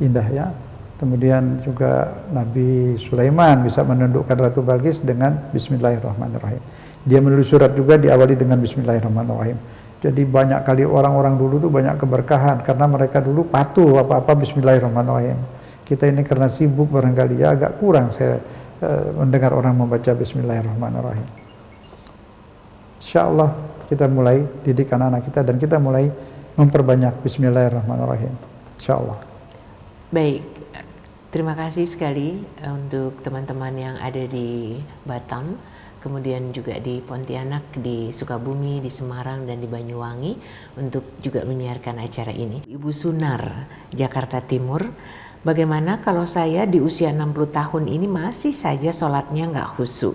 Indah ya. Kemudian juga Nabi Sulaiman bisa menundukkan Ratu Balqis dengan Bismillahirrahmanirrahim. Dia menulis surat juga diawali dengan Bismillahirrahmanirrahim. Jadi banyak kali orang-orang dulu tuh banyak keberkahan karena mereka dulu patuh apa-apa Bismillahirrahmanirrahim. Kita ini karena sibuk barangkali ya agak kurang saya mendengar orang membaca Bismillahirrahmanirrahim. Insya Allah kita mulai didik anak-anak kita dan kita mulai memperbanyak Bismillahirrahmanirrahim. Insya Allah. Baik. Terima kasih sekali untuk teman-teman yang ada di Batam, kemudian juga di Pontianak, di Sukabumi, di Semarang, dan di Banyuwangi untuk juga menyiarkan acara ini. Ibu Sunar, Jakarta Timur, bagaimana kalau saya di usia 60 tahun ini masih saja sholatnya nggak khusyuk?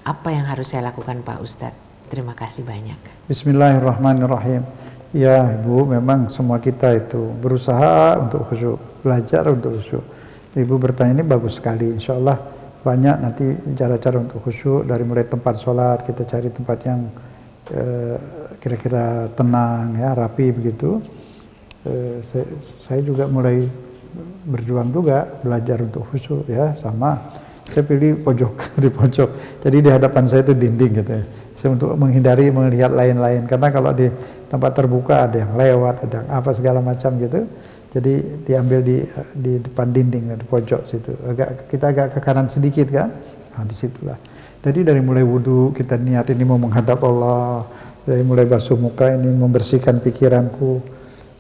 Apa yang harus saya lakukan Pak Ustadz? Terima kasih banyak. Bismillahirrahmanirrahim. Ya Ibu, memang semua kita itu berusaha untuk khusyuk, belajar untuk khusyuk. Ibu bertanya ini bagus sekali, insya Allah banyak nanti cara-cara untuk khusyuk, dari mulai tempat sholat, kita cari tempat yang kira-kira tenang ya, rapi begitu. Saya juga mulai berjuang juga, belajar untuk khusyuk ya, sama. Saya pilih pojok, di pojok, jadi di hadapan saya itu dinding gitu ya. Saya untuk menghindari melihat lain-lain, karena kalau di tempat terbuka ada yang lewat, ada yang apa segala macam gitu. Jadi diambil di depan dinding, di pojok situ. Kita agak ke kanan sedikit kan? Nah, disitulah. Jadi dari mulai wudhu kita niat ini mau menghadap Allah. Dari mulai basuh muka ini membersihkan pikiranku.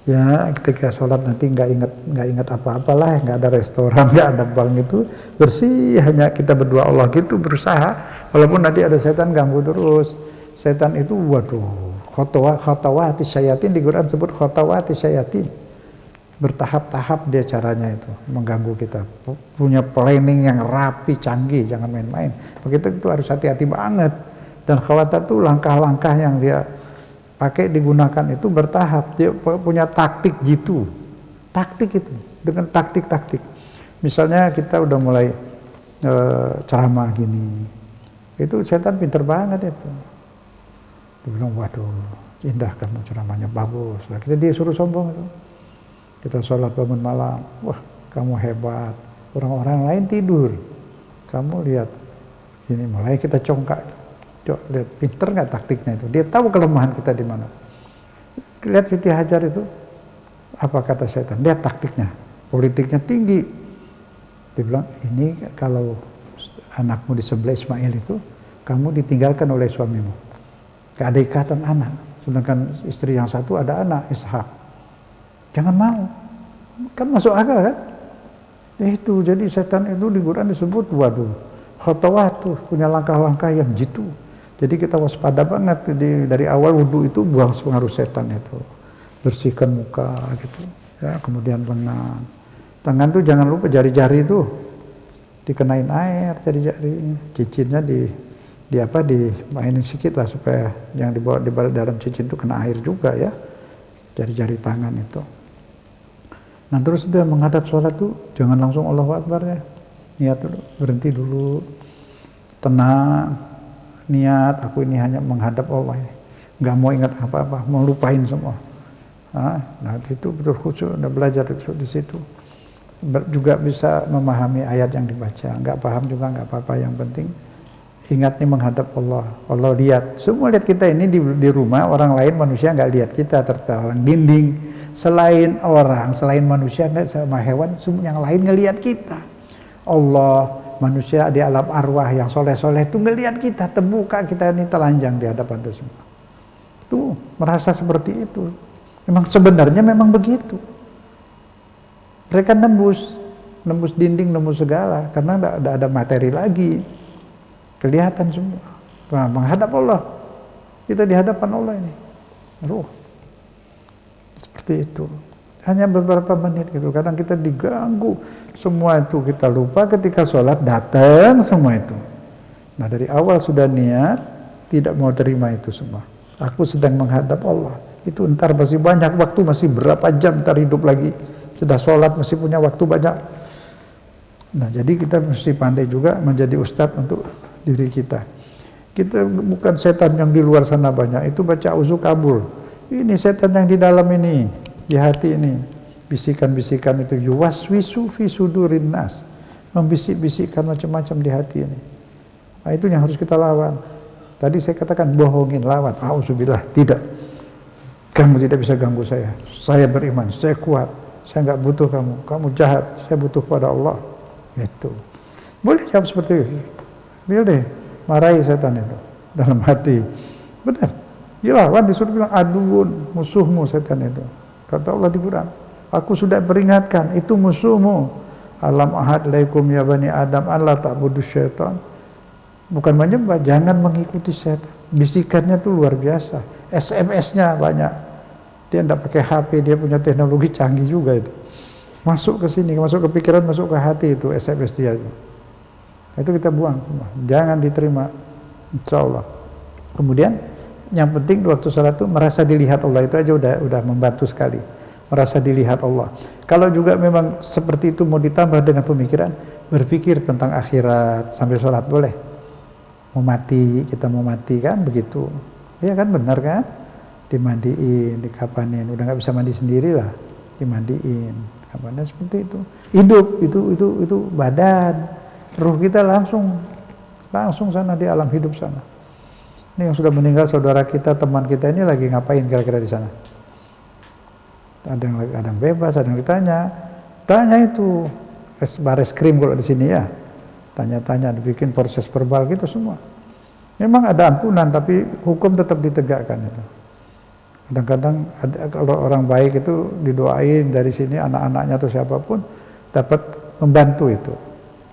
Ya, ketika sholat nanti nggak ingat apa-apalah, nggak ada restoran, nggak ada bank, itu bersih, hanya kita berdua Allah gitu, berusaha. Walaupun nanti ada setan ganggu terus. Setan itu waduh, khotawati syayatin, di Quran sebut khotawati syayatin. Bertahap-tahap dia caranya itu mengganggu kita. Punya planning yang rapi, canggih, jangan main-main. Begitu itu harus hati-hati banget. Dan khawatat itu langkah-langkah yang dia pakai digunakan itu bertahap. Dia punya taktik jitu. Taktik itu dengan taktik-taktik. Misalnya kita udah mulai ceramah gini, itu setan pinter banget itu. Dia bilang, waduh, indah kamu ceramahnya, bagus. Nah, kita disuruh sombong itu. Kita sholat bangun malam, wah kamu hebat. Orang-orang lain tidur, kamu lihat ini, mulai kita congkak. Coba lihat, pinter nggak taktiknya itu? Dia tahu kelemahan kita di mana. Lihat Siti Hajar itu, apa kata setan? Lihat taktiknya, politiknya tinggi. Dia bilang, ini kalau anakmu di sebelah Ismail itu, kamu ditinggalkan oleh suamimu. Gak ada ikatan anak. Sedangkan istri yang satu ada anak, Ishak. Jangan mau. Kan masuk akal kan? Itu, jadi setan itu di Quran disebut, waduh, khotawat tuh, punya langkah-langkah yang jitu. Jadi kita waspada banget, dari awal wudhu itu buang pengaruh setan itu. Bersihkan muka gitu. Ya, kemudian lengan. Tangan tuh jangan lupa jari-jari itu dikenain air, jari-jari, cicinnya dimainin sedikit lah supaya yang dibawa di dalam cincin itu kena air juga ya, jari-jari tangan itu. Nah terus dia menghadap sholat tuh jangan langsung Allahu Akbar ya, niat dulu, berhenti dulu, tenang, niat aku ini hanya menghadap Allah ya, nggak mau ingat apa-apa, mau lupain semua. Nah itu betul khusyuk, udah belajar itu di situ. Juga bisa memahami ayat yang dibaca, nggak paham juga nggak apa-apa, yang penting ingat nih menghadap Allah. Allah lihat, semua lihat kita ini di rumah, orang lain manusia nggak lihat kita tertalang dinding. Selain orang, selain manusia nggak sama hewan, semua yang lain ngelihat kita. Allah, manusia di alam arwah yang soleh-soleh itu ngelihat kita, terbuka kita ini telanjang di hadapan itu semua. Tuh merasa seperti itu. Memang sebenarnya memang begitu. Mereka nembus dinding, nembus segala, karena tidak ada materi lagi. Kelihatan semua. Nah, menghadap Allah. Kita di hadapan Allah ini. Ruh. Seperti itu. Hanya beberapa menit gitu. Kadang kita diganggu. Semua itu kita lupa ketika sholat, datang semua itu. Nah dari awal sudah niat, tidak mau terima itu semua. Aku sedang menghadap Allah. Itu ntar masih banyak waktu, masih berapa jam ntar hidup lagi. Sudah sholat masih punya waktu banyak. Nah jadi kita mesti pandai juga menjadi ustadz untuk diri kita. Kita bukan setan yang di luar sana banyak, itu baca auzu kabul. Ini setan yang di dalam ini, di hati ini. Bisikan-bisikan itu yuwaswisu fi sudurin nas. Membisik-bisikkan macam-macam di hati ini. Nah itu yang harus kita lawan. Tadi saya katakan bohongin, lawan. Auzubillah, tidak. Kamu tidak bisa ganggu saya. Saya beriman, saya kuat. Saya nggak butuh kamu. Kamu jahat. Saya butuh pada Allah. Itu. Boleh jawab seperti itu. Boleh. Marahi setan itu dalam hati. Benar. Ya lawan, disuruh bilang aduun, musuhmu setan itu. Kata Allah di Quran. Aku sudah peringatkan, itu musuhmu. Alam ahad laikum ya bani Adam Allah ta'budu syaitan. Bukan menyembah, jangan mengikuti setan. Bisikannya tuh luar biasa. SMS-nya banyak. Dia tidak pakai HP, dia punya teknologi canggih juga itu. Masuk ke sini, masuk ke pikiran, masuk ke hati itu SMS dia itu. Itu kita buang, jangan diterima, insya Allah. Kemudian yang penting waktu sholat itu merasa dilihat Allah, itu aja udah membantu sekali. Merasa dilihat Allah. Kalau juga memang seperti itu mau ditambah dengan pemikiran, berpikir tentang akhirat sambil sholat boleh. Mau mati, kita mau mati kan begitu. Ya kan benar kan? Dimandiin, dikapanin, udah nggak bisa mandi sendiri lah, dimandiin. Kapannya seperti itu. Hidup itu badan. Ruh kita langsung sana di alam hidup sana. Ini yang sudah meninggal saudara kita, teman kita ini lagi ngapain kira-kira di sana? Ada yang bebas, ada yang tanya itu baris krim kalau di sini ya, tanya-tanya, dibikin proses verbal gitu semua. Memang ada ampunan, tapi hukum tetap ditegakkan itu. Kadang-kadang kalau orang baik itu didoain dari sini, anak-anaknya atau siapapun dapat membantu itu.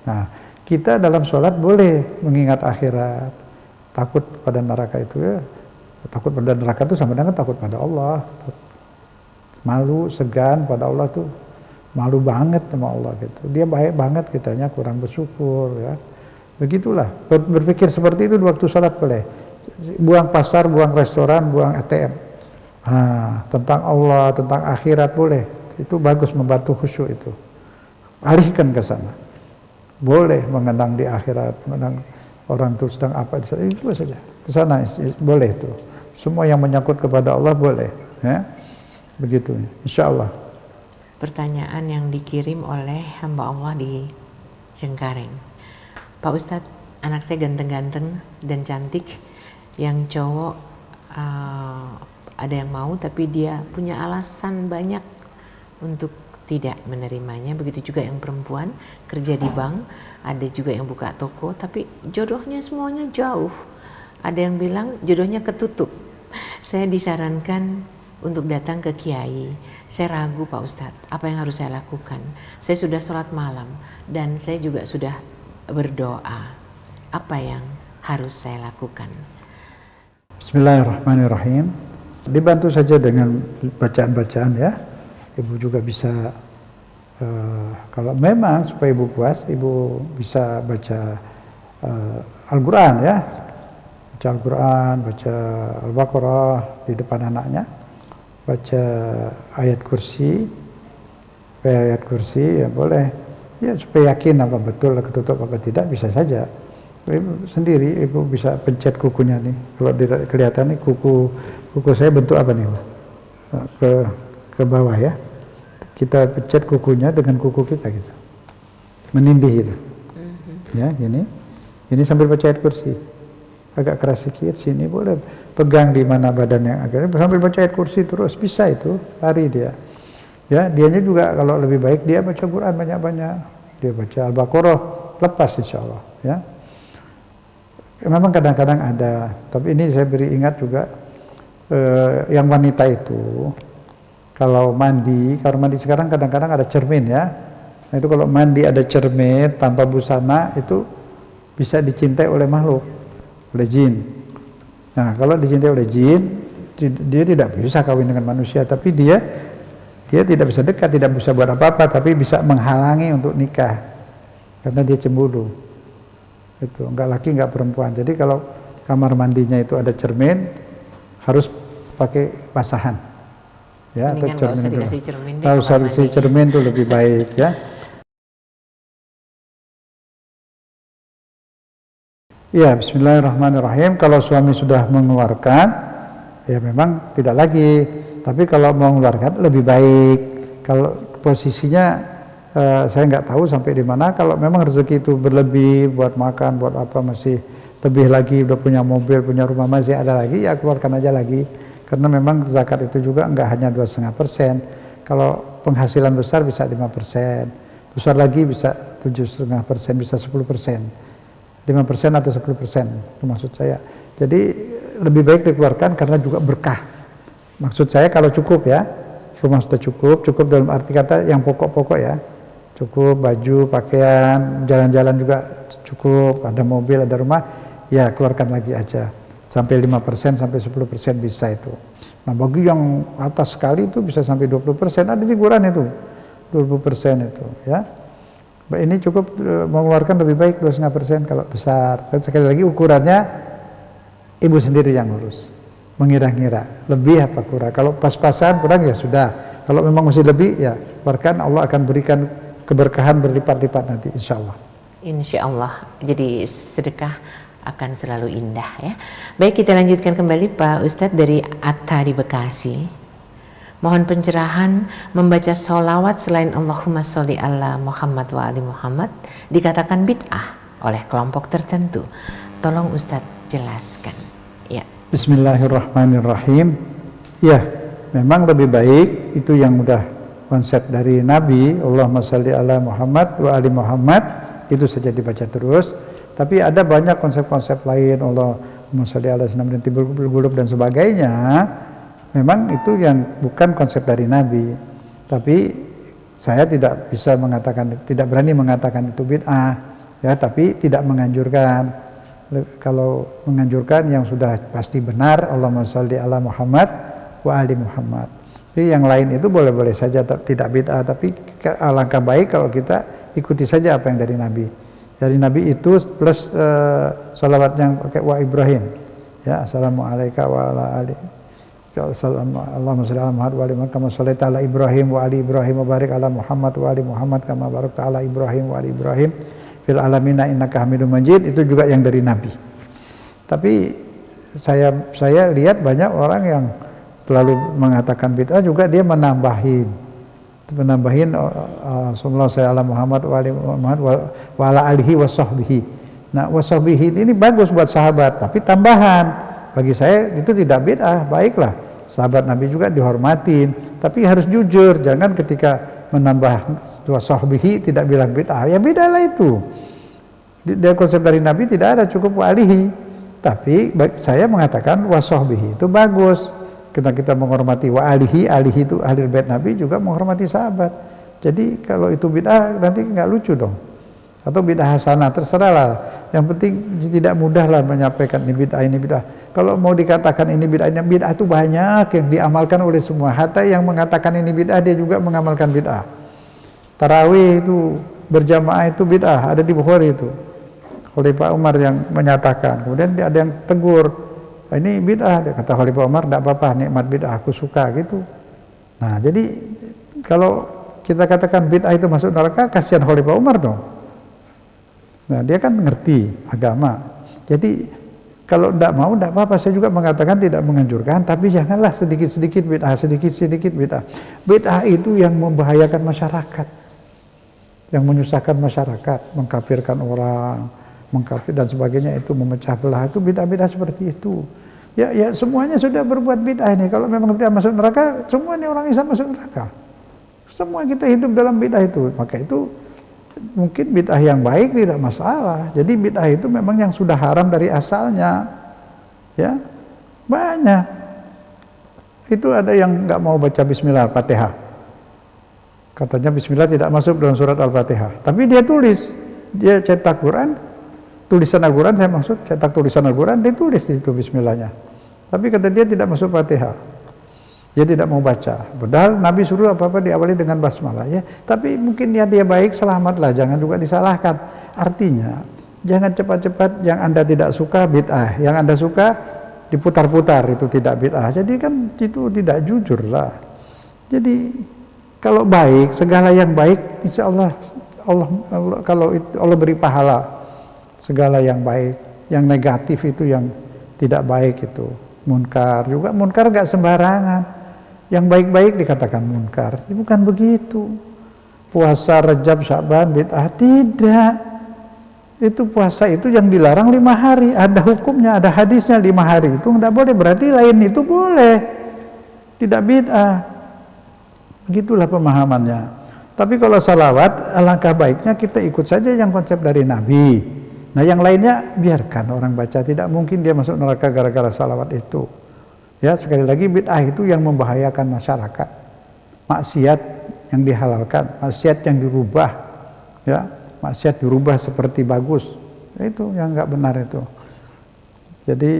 Nah, kita dalam sholat boleh mengingat akhirat, takut pada neraka itu ya. Takut pada neraka itu sama dengan takut pada Allah. Malu, segan pada Allah tuh, malu banget sama Allah gitu. Dia baik banget, kitanya kurang bersyukur ya. Begitulah, berpikir seperti itu di waktu sholat boleh. buang pasar, buang restoran, buang ATM. Tentang Allah, tentang akhirat boleh. Itu bagus, membantu khusyuk itu. Alihkan ke sana. Boleh mengenang di akhirat, mengenang orang itu sedang apa, itu saja. Ke sana boleh itu. Semua yang menyangkut kepada Allah boleh, ya. Begitu, insya Allah. Pertanyaan yang dikirim oleh hamba Allah di Cengkareng. Pak Ustadz, anak saya ganteng-ganteng dan cantik. Yang cowok ada yang mau, tapi dia punya alasan banyak untuk tidak menerimanya. Begitu juga yang perempuan, kerja di bank, ada juga yang buka toko, tapi jodohnya semuanya jauh. Ada yang bilang jodohnya ketutup. Saya disarankan untuk datang ke kiai. Saya ragu Pak Ustadz, apa yang harus saya lakukan? Saya sudah sholat malam dan saya juga sudah berdoa. Apa yang harus saya lakukan? Bismillahirrahmanirrahim. Dibantu saja dengan bacaan-bacaan, ya. Ibu juga bisa, kalau memang supaya ibu puas, ibu bisa baca Al-Quran, ya. Baca Al-Quran, baca Al-Baqarah di depan anaknya, baca ayat kursi, ya boleh, ya supaya yakin apa betul ketutup apa tidak, bisa saja. Ibu sendiri, ibu bisa pencet kukunya nih. Kalau kelihatan nih kuku saya bentuk apa nih, ke bawah, ya. Kita pencet kukunya dengan kuku kita gitu, menindih itu, ya gini. Ini sambil baca ayat kursi, agak keras sedikit sini, boleh pegang di mana badan yang agak, sambil baca ayat kursi terus, bisa itu, lari dia. Ya, dianya juga kalau lebih baik dia baca Quran banyak-banyak, dia baca Al-Baqarah, lepas insya Allah, ya. Memang kadang-kadang ada, tapi ini saya beri ingat juga, yang wanita itu kalau mandi sekarang kadang-kadang ada cermin, ya. Nah, itu kalau mandi ada cermin tanpa busana itu bisa dicintai oleh makhluk, oleh jin. Nah, kalau dicintai oleh jin, dia tidak bisa kawin dengan manusia, tapi dia tidak bisa dekat, tidak bisa buat apa-apa, tapi bisa menghalangi untuk nikah karena dia cemburu. Itu enggak laki enggak perempuan. Jadi kalau kamar mandinya itu ada cermin, harus pakai basahan, ya. Mendingan atau cermin usah dulu. dikasih cermin deh, Kalau usah dikasih cermin itu lebih baik, ya. Ya, bismillahirrahmanirrahim. Kalau suami sudah mengeluarkan, ya memang tidak lagi. Tapi kalau mau mengeluarkan lebih baik. Kalau posisinya saya nggak tahu sampai di mana. Kalau memang rezeki itu berlebih buat makan, buat apa, masih lebih lagi, udah punya mobil, punya rumah, masih ada lagi, ya keluarkan aja lagi. Karena memang zakat itu juga nggak hanya 2,5%. Kalau penghasilan besar bisa 5%, besar lagi bisa 7,5%, bisa 10%, 5% atau 10%, itu maksud saya. Jadi lebih baik dikeluarkan karena juga berkah. Maksud saya kalau cukup, ya, rumah sudah cukup dalam arti kata yang pokok-pokok, ya. Cukup baju, pakaian, jalan-jalan juga cukup, ada mobil, ada rumah, ya keluarkan lagi aja. Sampai 5%, sampai 10% bisa itu. Nah, bagi yang atas sekali itu bisa sampai 20%, ada ukuran itu, 20% itu, ya. Ini cukup mengeluarkan lebih baik 2,5% kalau besar. Dan sekali lagi ukurannya ibu sendiri yang ngurus, mengira-ngira lebih apa kurang. Kalau pas-pasan kurang ya sudah. Kalau memang masih lebih, ya keluarkan, Allah akan berikan keberkahan berlipat-lipat nanti, insya Allah. Insya Allah. Jadi sedekah akan selalu indah, ya. Baik, kita lanjutkan kembali Pak Ustadz dari Atta di Bekasi. Mohon pencerahan membaca sholawat selain Allahumma sholli ala Muhammad wa ali Muhammad dikatakan bid'ah oleh kelompok tertentu. Tolong Ustadz jelaskan. Ya. Bismillahirrahmanirrahim. Ya, memang lebih baik itu yang udah konsep dari Nabi, Allahumma sholli ala Muhammad wa ali Muhammad, itu saja dibaca terus. Tapi ada banyak konsep-konsep lain, Allahumma sholli ala sayyidina Muhammad dan sebagainya. Memang itu yang bukan konsep dari Nabi. Tapi saya tidak bisa mengatakan, tidak berani mengatakan itu bid'ah, ya, tapi tidak menganjurkan. Kalau menganjurkan yang sudah pasti benar, Allahumma sholli ala Muhammad wa ali Muhammad. Jadi yang lain itu boleh-boleh saja, tidak bid'ah, tapi alangkah baik kalau kita ikuti saja apa yang dari Nabi. Dari Nabi itu plus salawat yang pakai wa Ibrahim, Ya, assalamualaikum wa ala alihi. Allahumma shalli ala Muhammad wa ali Muhammad kama shallaita ala Ibrahim wa ali Ibrahim wa barik ala Muhammad wa ali Muhammad kama barakta ala Ibrahim wa ali Ibrahim fil alamin innaka Hamidum Majid. Itu juga yang dari Nabi. Tapi saya lihat banyak orang yang selalu mengatakan bid'ah juga dia menambahin sallallahu ala Muhammad wa ali Muhammad wa ala alihi wa sahbihi. Nah, wa sahbihi ini bagus buat sahabat, tapi tambahan bagi saya itu tidak bid'ah. Baiklah, sahabat Nabi juga dihormatin, tapi harus jujur, jangan ketika menambah wa sahbihi tidak bilang bid'ah. Ya bid'ah itu. Dari konsep dari Nabi tidak ada, cukup wa alihi. Tapi saya mengatakan wa sahbihi itu bagus. Kita menghormati wa alihi itu ahli bait Nabi juga menghormati sahabat. Jadi kalau itu bid'ah nanti nggak lucu dong. Atau bid'ah hasanah, terserahlah. Yang penting tidak mudahlah menyampaikan ini bid'ah. Kalau mau dikatakan ini bid'ah itu banyak yang diamalkan oleh semua. Hatta yang mengatakan ini bid'ah dia juga mengamalkan bid'ah. Tarawih itu berjamaah itu bid'ah, ada di Bukhari itu. Khalifah Umar yang menyatakan, kemudian ada yang tegur, ini bid'ah. Kata Khalifah Umar, tidak apa-apa, nikmat bid'ah, aku suka gitu. Nah, jadi kalau kita katakan bid'ah itu masuk neraka, kasihan Khalifah Umar dong. Nah, dia kan ngerti agama. Jadi kalau tidak mau, tidak apa-apa. Saya juga mengatakan tidak menganjurkan, tapi janganlah sedikit-sedikit bid'ah, sedikit-sedikit bid'ah. Bid'ah itu yang membahayakan masyarakat, yang menyusahkan masyarakat, mengkafirkan orang, mengkafir dan sebagainya, itu memecah belah, itu bid'ah-bid'ah seperti itu. Ya semuanya sudah berbuat bid'ah ini. Kalau memang bid'ah masuk neraka, semua ini orang Islam masuk neraka. Semua kita hidup dalam bid'ah itu. Maka itu mungkin bid'ah yang baik tidak masalah. Jadi bid'ah itu memang yang sudah haram dari asalnya. Ya, banyak. Itu ada yang nggak mau baca Bismillah Al-Fatihah. Katanya Bismillah tidak masuk dalam surat Al-Fatihah. Tapi dia tulis, dia cetak Quran, tulisan Al-Quran, saya maksud cetak tulisan Al-Quran, dia tulis di situ Bismillahnya. Tapi kata dia tidak masuk Fatihah. Dia tidak mau baca. Padahal Nabi suruh apa-apa diawali dengan basmalah ya. Tapi mungkin dia baik, selamatlah, jangan juga disalahkan. Artinya, jangan cepat-cepat yang Anda tidak suka bid'ah, yang Anda suka diputar-putar, itu tidak bid'ah. Jadi kan itu tidak jujur lah. Jadi kalau baik, segala yang baik insya Allah kalau Allah beri pahala. Segala yang baik, yang negatif itu yang tidak baik itu munkar juga. Munkar gak sembarangan, yang baik-baik dikatakan munkar, bukan begitu. Puasa Rajab Sya'ban bid'ah, tidak. Itu puasa itu yang dilarang 5 hari, ada hukumnya, ada hadisnya. 5 hari itu tidak boleh, berarti lain itu boleh, tidak bid'ah. Begitulah pemahamannya. Tapi kalau salawat, alangkah baiknya kita ikut saja yang konsep dari Nabi. Nah yang lainnya biarkan orang baca, tidak mungkin dia masuk neraka gara-gara salawat itu. Ya, sekali lagi bid'ah itu yang membahayakan masyarakat. Maksiat yang dihalalkan, maksiat yang dirubah. Ya, maksiat dirubah seperti bagus. Itu yang nggak benar itu. Jadi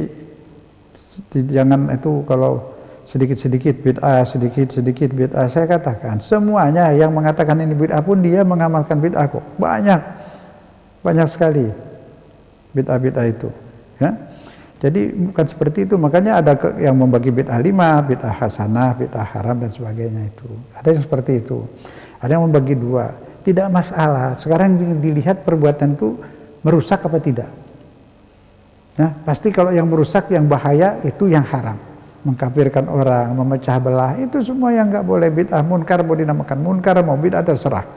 jangan itu kalau sedikit-sedikit bid'ah, sedikit-sedikit bid'ah. Saya katakan semuanya yang mengatakan ini bid'ah pun dia mengamalkan bid'ah kok. Banyak sekali bid'ah-bid'ah itu, ya. Jadi bukan seperti itu. Makanya ada yang membagi bid'ah 5, bid'ah hasanah, bid'ah haram dan sebagainya itu. Ada yang seperti itu. Ada yang membagi 2. Tidak masalah. Sekarang dilihat perbuatan itu merusak apa tidak. Nah, pasti kalau yang merusak, yang bahaya itu yang haram. Mengkafirkan orang, memecah belah, itu semua yang nggak boleh. Bid'ah munkar mau dinamakan munkar, mau bid'ah terserah.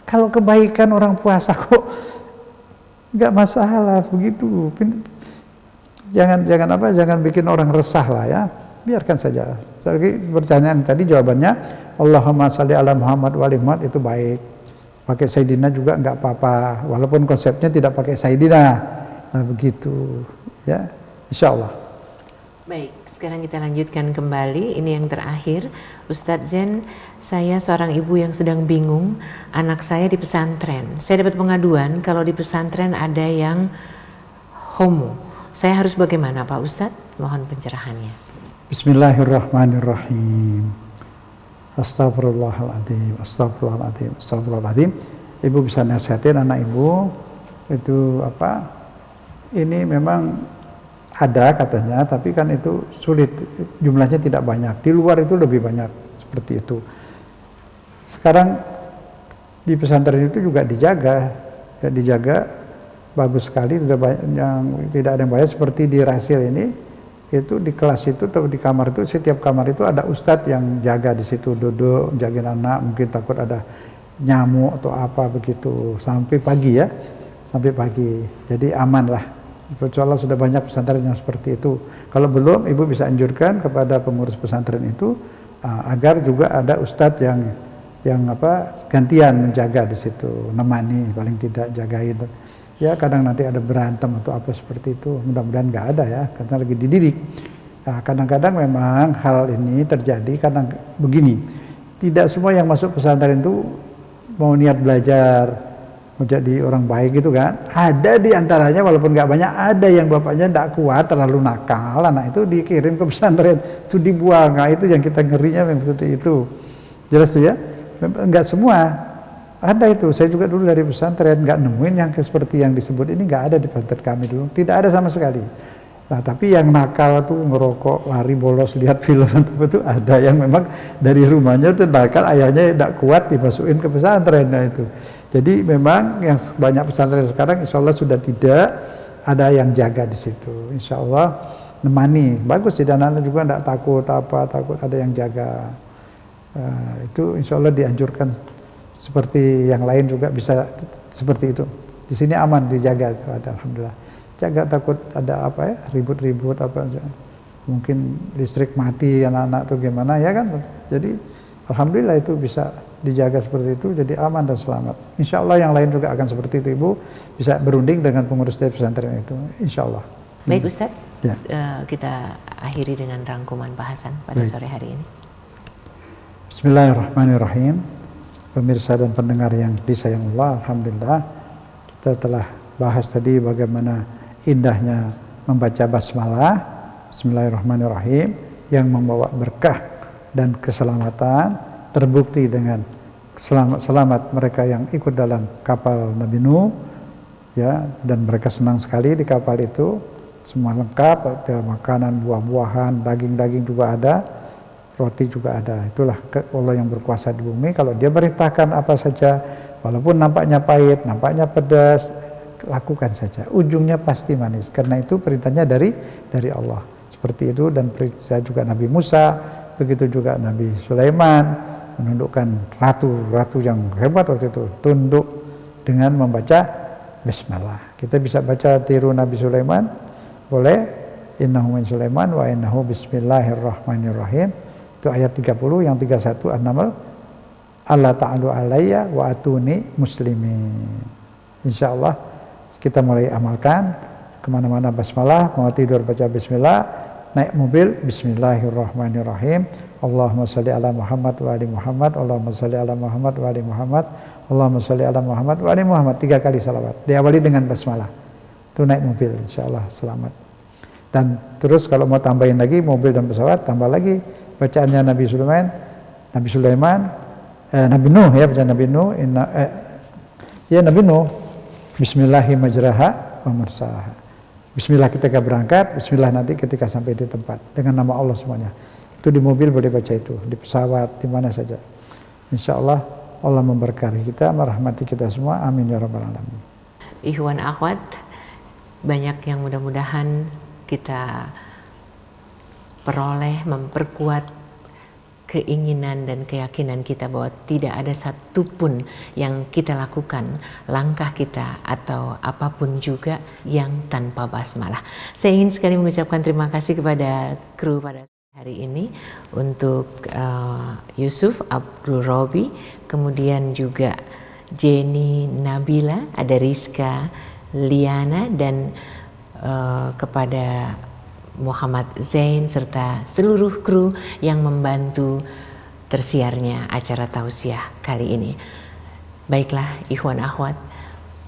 Kalau kebaikan orang puasa kok nggak masalah begitu. Jangan bikin orang resah lah ya. Biarkan saja. Jadi pertanyaan tadi jawabannya Allahumma shalli ala Muhammad wa ali Muhammad itu baik. Pakai Sayyidina juga nggak apa-apa, walaupun konsepnya tidak pakai Sayyidina. Nah begitu ya, insya Allah. Baik, sekarang kita lanjutkan kembali. Ini yang terakhir, Ustadz Zen. Saya seorang ibu yang sedang bingung, anak saya di pesantren. Saya dapat pengaduan kalau di pesantren ada yang homo. Saya harus bagaimana Pak Ustadz? Mohon pencerahannya. Bismillahirrahmanirrahim. Astagfirullahaladzim, astagfirullahaladzim, astagfirullahaladzim. Ibu bisa nasihatin anak ibu itu apa? Ini memang ada katanya, tapi kan itu sulit, jumlahnya tidak banyak. Di luar itu lebih banyak seperti itu. Sekarang di pesantren itu juga dijaga, ya dijaga bagus sekali, yang tidak ada yang bahaya seperti di Rasil ini. Itu di kelas itu atau di kamar itu, setiap kamar itu ada ustadz yang jaga di situ, duduk jagain anak, mungkin takut ada nyamuk atau apa begitu, sampai pagi ya, sampai pagi. Jadi aman lah. Insya sudah banyak pesantren yang seperti itu. Kalau belum, ibu bisa anjurkan kepada pengurus pesantren itu agar juga ada ustadz yang gantian menjaga di situ, nemani paling tidak, jagain. Ya kadang nanti ada berantem atau apa seperti itu, mudah-mudahan nggak ada ya, karena lagi dididik. Nah, kadang-kadang memang hal ini terjadi karena begini, tidak semua yang masuk pesantren itu mau niat belajar, mau jadi orang baik gitu kan. Ada di antaranya, walaupun nggak banyak, ada yang bapaknya tidak kuat, terlalu nakal, anak itu dikirim ke pesantren, itu dibuang. Nah, itu yang kita ngerinya memang seperti itu. Jelas ya? Nggak semua. Ada itu, saya juga dulu dari pesantren, nggak nemuin yang seperti yang disebut ini, nggak ada di pesantren kami dulu, tidak ada sama sekali. Nah, tapi yang nakal tuh ngerokok, lari bolos, lihat film itu ada yang memang dari rumahnya tuh nakal, ayahnya tidak kuat dimasukin ke pesantren. Nah itu. Jadi memang yang banyak pesantren sekarang, insya Allah sudah tidak ada yang jaga di situ. Insya Allah nemani, bagus sih, dan anak juga tidak takut takut ada yang jaga. Itu insya Allah dianjurkan. Seperti yang lain juga bisa seperti itu. Di sini aman, dijaga, alhamdulillah. Jaga, takut ada apa ya, ribut-ribut apa aja. Mungkin listrik mati anak-anak tuh gimana ya kan. Jadi alhamdulillah itu bisa dijaga seperti itu, jadi aman dan selamat. Insya Allah yang lain juga akan seperti itu, Ibu bisa berunding dengan pengurus dari pesantren itu, insya Allah. Baik Ustadz, ya. Kita akhiri dengan rangkuman bahasan pada sore hari ini. Bismillahirrahmanirrahim. Pemirsa dan pendengar yang disayang Allah, alhamdulillah kita telah bahas tadi bagaimana indahnya membaca basmalah, Bismillahirrahmanirrahim, yang membawa berkah dan keselamatan, terbukti dengan selamat mereka yang ikut dalam kapal Nabi Nuh, ya, dan mereka senang sekali di kapal itu, semua lengkap, ada makanan, buah-buahan, daging-daging juga ada, roti juga ada. Itulah Allah yang berkuasa di bumi. Kalau dia perintahkan apa saja, walaupun nampaknya pahit, nampaknya pedas, lakukan saja, ujungnya pasti manis, karena itu perintahnya dari Allah. Seperti itu, dan perintah juga Nabi Musa, begitu juga Nabi Sulaiman, menundukkan ratu yang hebat waktu itu, tunduk dengan membaca bismillah. Kita bisa baca tiru Nabi Sulaiman, boleh, innahu min Sulaiman wa innahu bismillahirrahmanirrahim. Itu ayat 30, yang 31 An-Naml, Allah ta'alu alayya wa atuni muslimin. Insya Allah kita mulai amalkan, kemana-mana basmalah, mau tidur baca bismillah, naik mobil bismillahirrahmanirrahim, Allahumma salli ala Muhammad wa ali Muhammad, Allahumma salli ala Muhammad wa ali Muhammad, Allahumma salli ala Muhammad wa ali Muhammad, 3 kali salawat, diawali dengan basmalah. Itu naik mobil, insya Allah selamat. Dan terus kalau mau tambahin lagi mobil dan pesawat, tambah lagi bacaannya Nabi Nuh ya, bacaan Nabi Nuh, Nabi Nuh, bismillahi majraha wa mursaha. Bismillah ketika berangkat, bismillah nanti ketika sampai di tempat, dengan nama Allah semuanya. Itu di mobil boleh baca itu, di pesawat, di mana saja. Insya Allah Allah memberkahi kita, merahmati kita semua, amin ya rabbal alamin. Ikhwan akhwat, banyak yang mudah-mudahan kita peroleh, memperkuat keinginan dan keyakinan kita bahwa tidak ada satupun yang kita lakukan, langkah kita atau apapun juga yang tanpa basmalah. Saya ingin sekali mengucapkan terima kasih kepada kru pada hari ini, untuk Yusuf Abdul Robi, kemudian juga Jenny Nabila, ada Rizka Liana, dan kepada Muhammad Zain serta seluruh kru yang membantu tersiarnya acara tausiah kali ini. Baiklah ikhwan akhwat,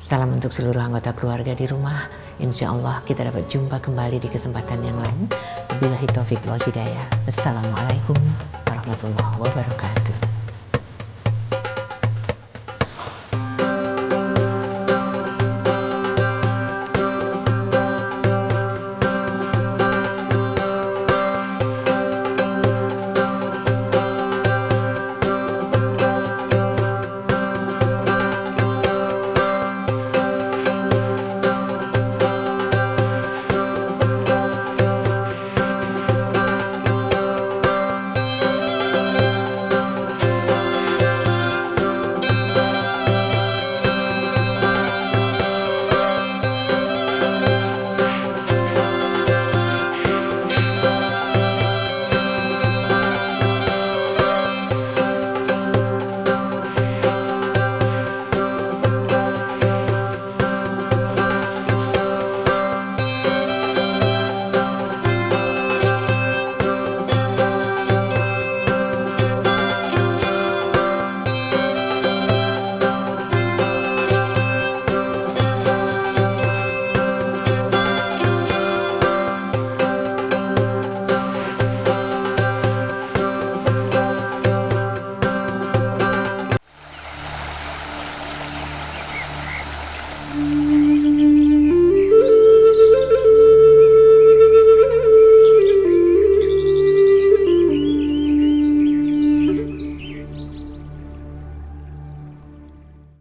salam untuk seluruh anggota keluarga di rumah. Insya Allah kita dapat jumpa kembali di kesempatan yang lain. Wabillahi taufiq wal hidayah. Assalamualaikum warahmatullahi wabarakatuh.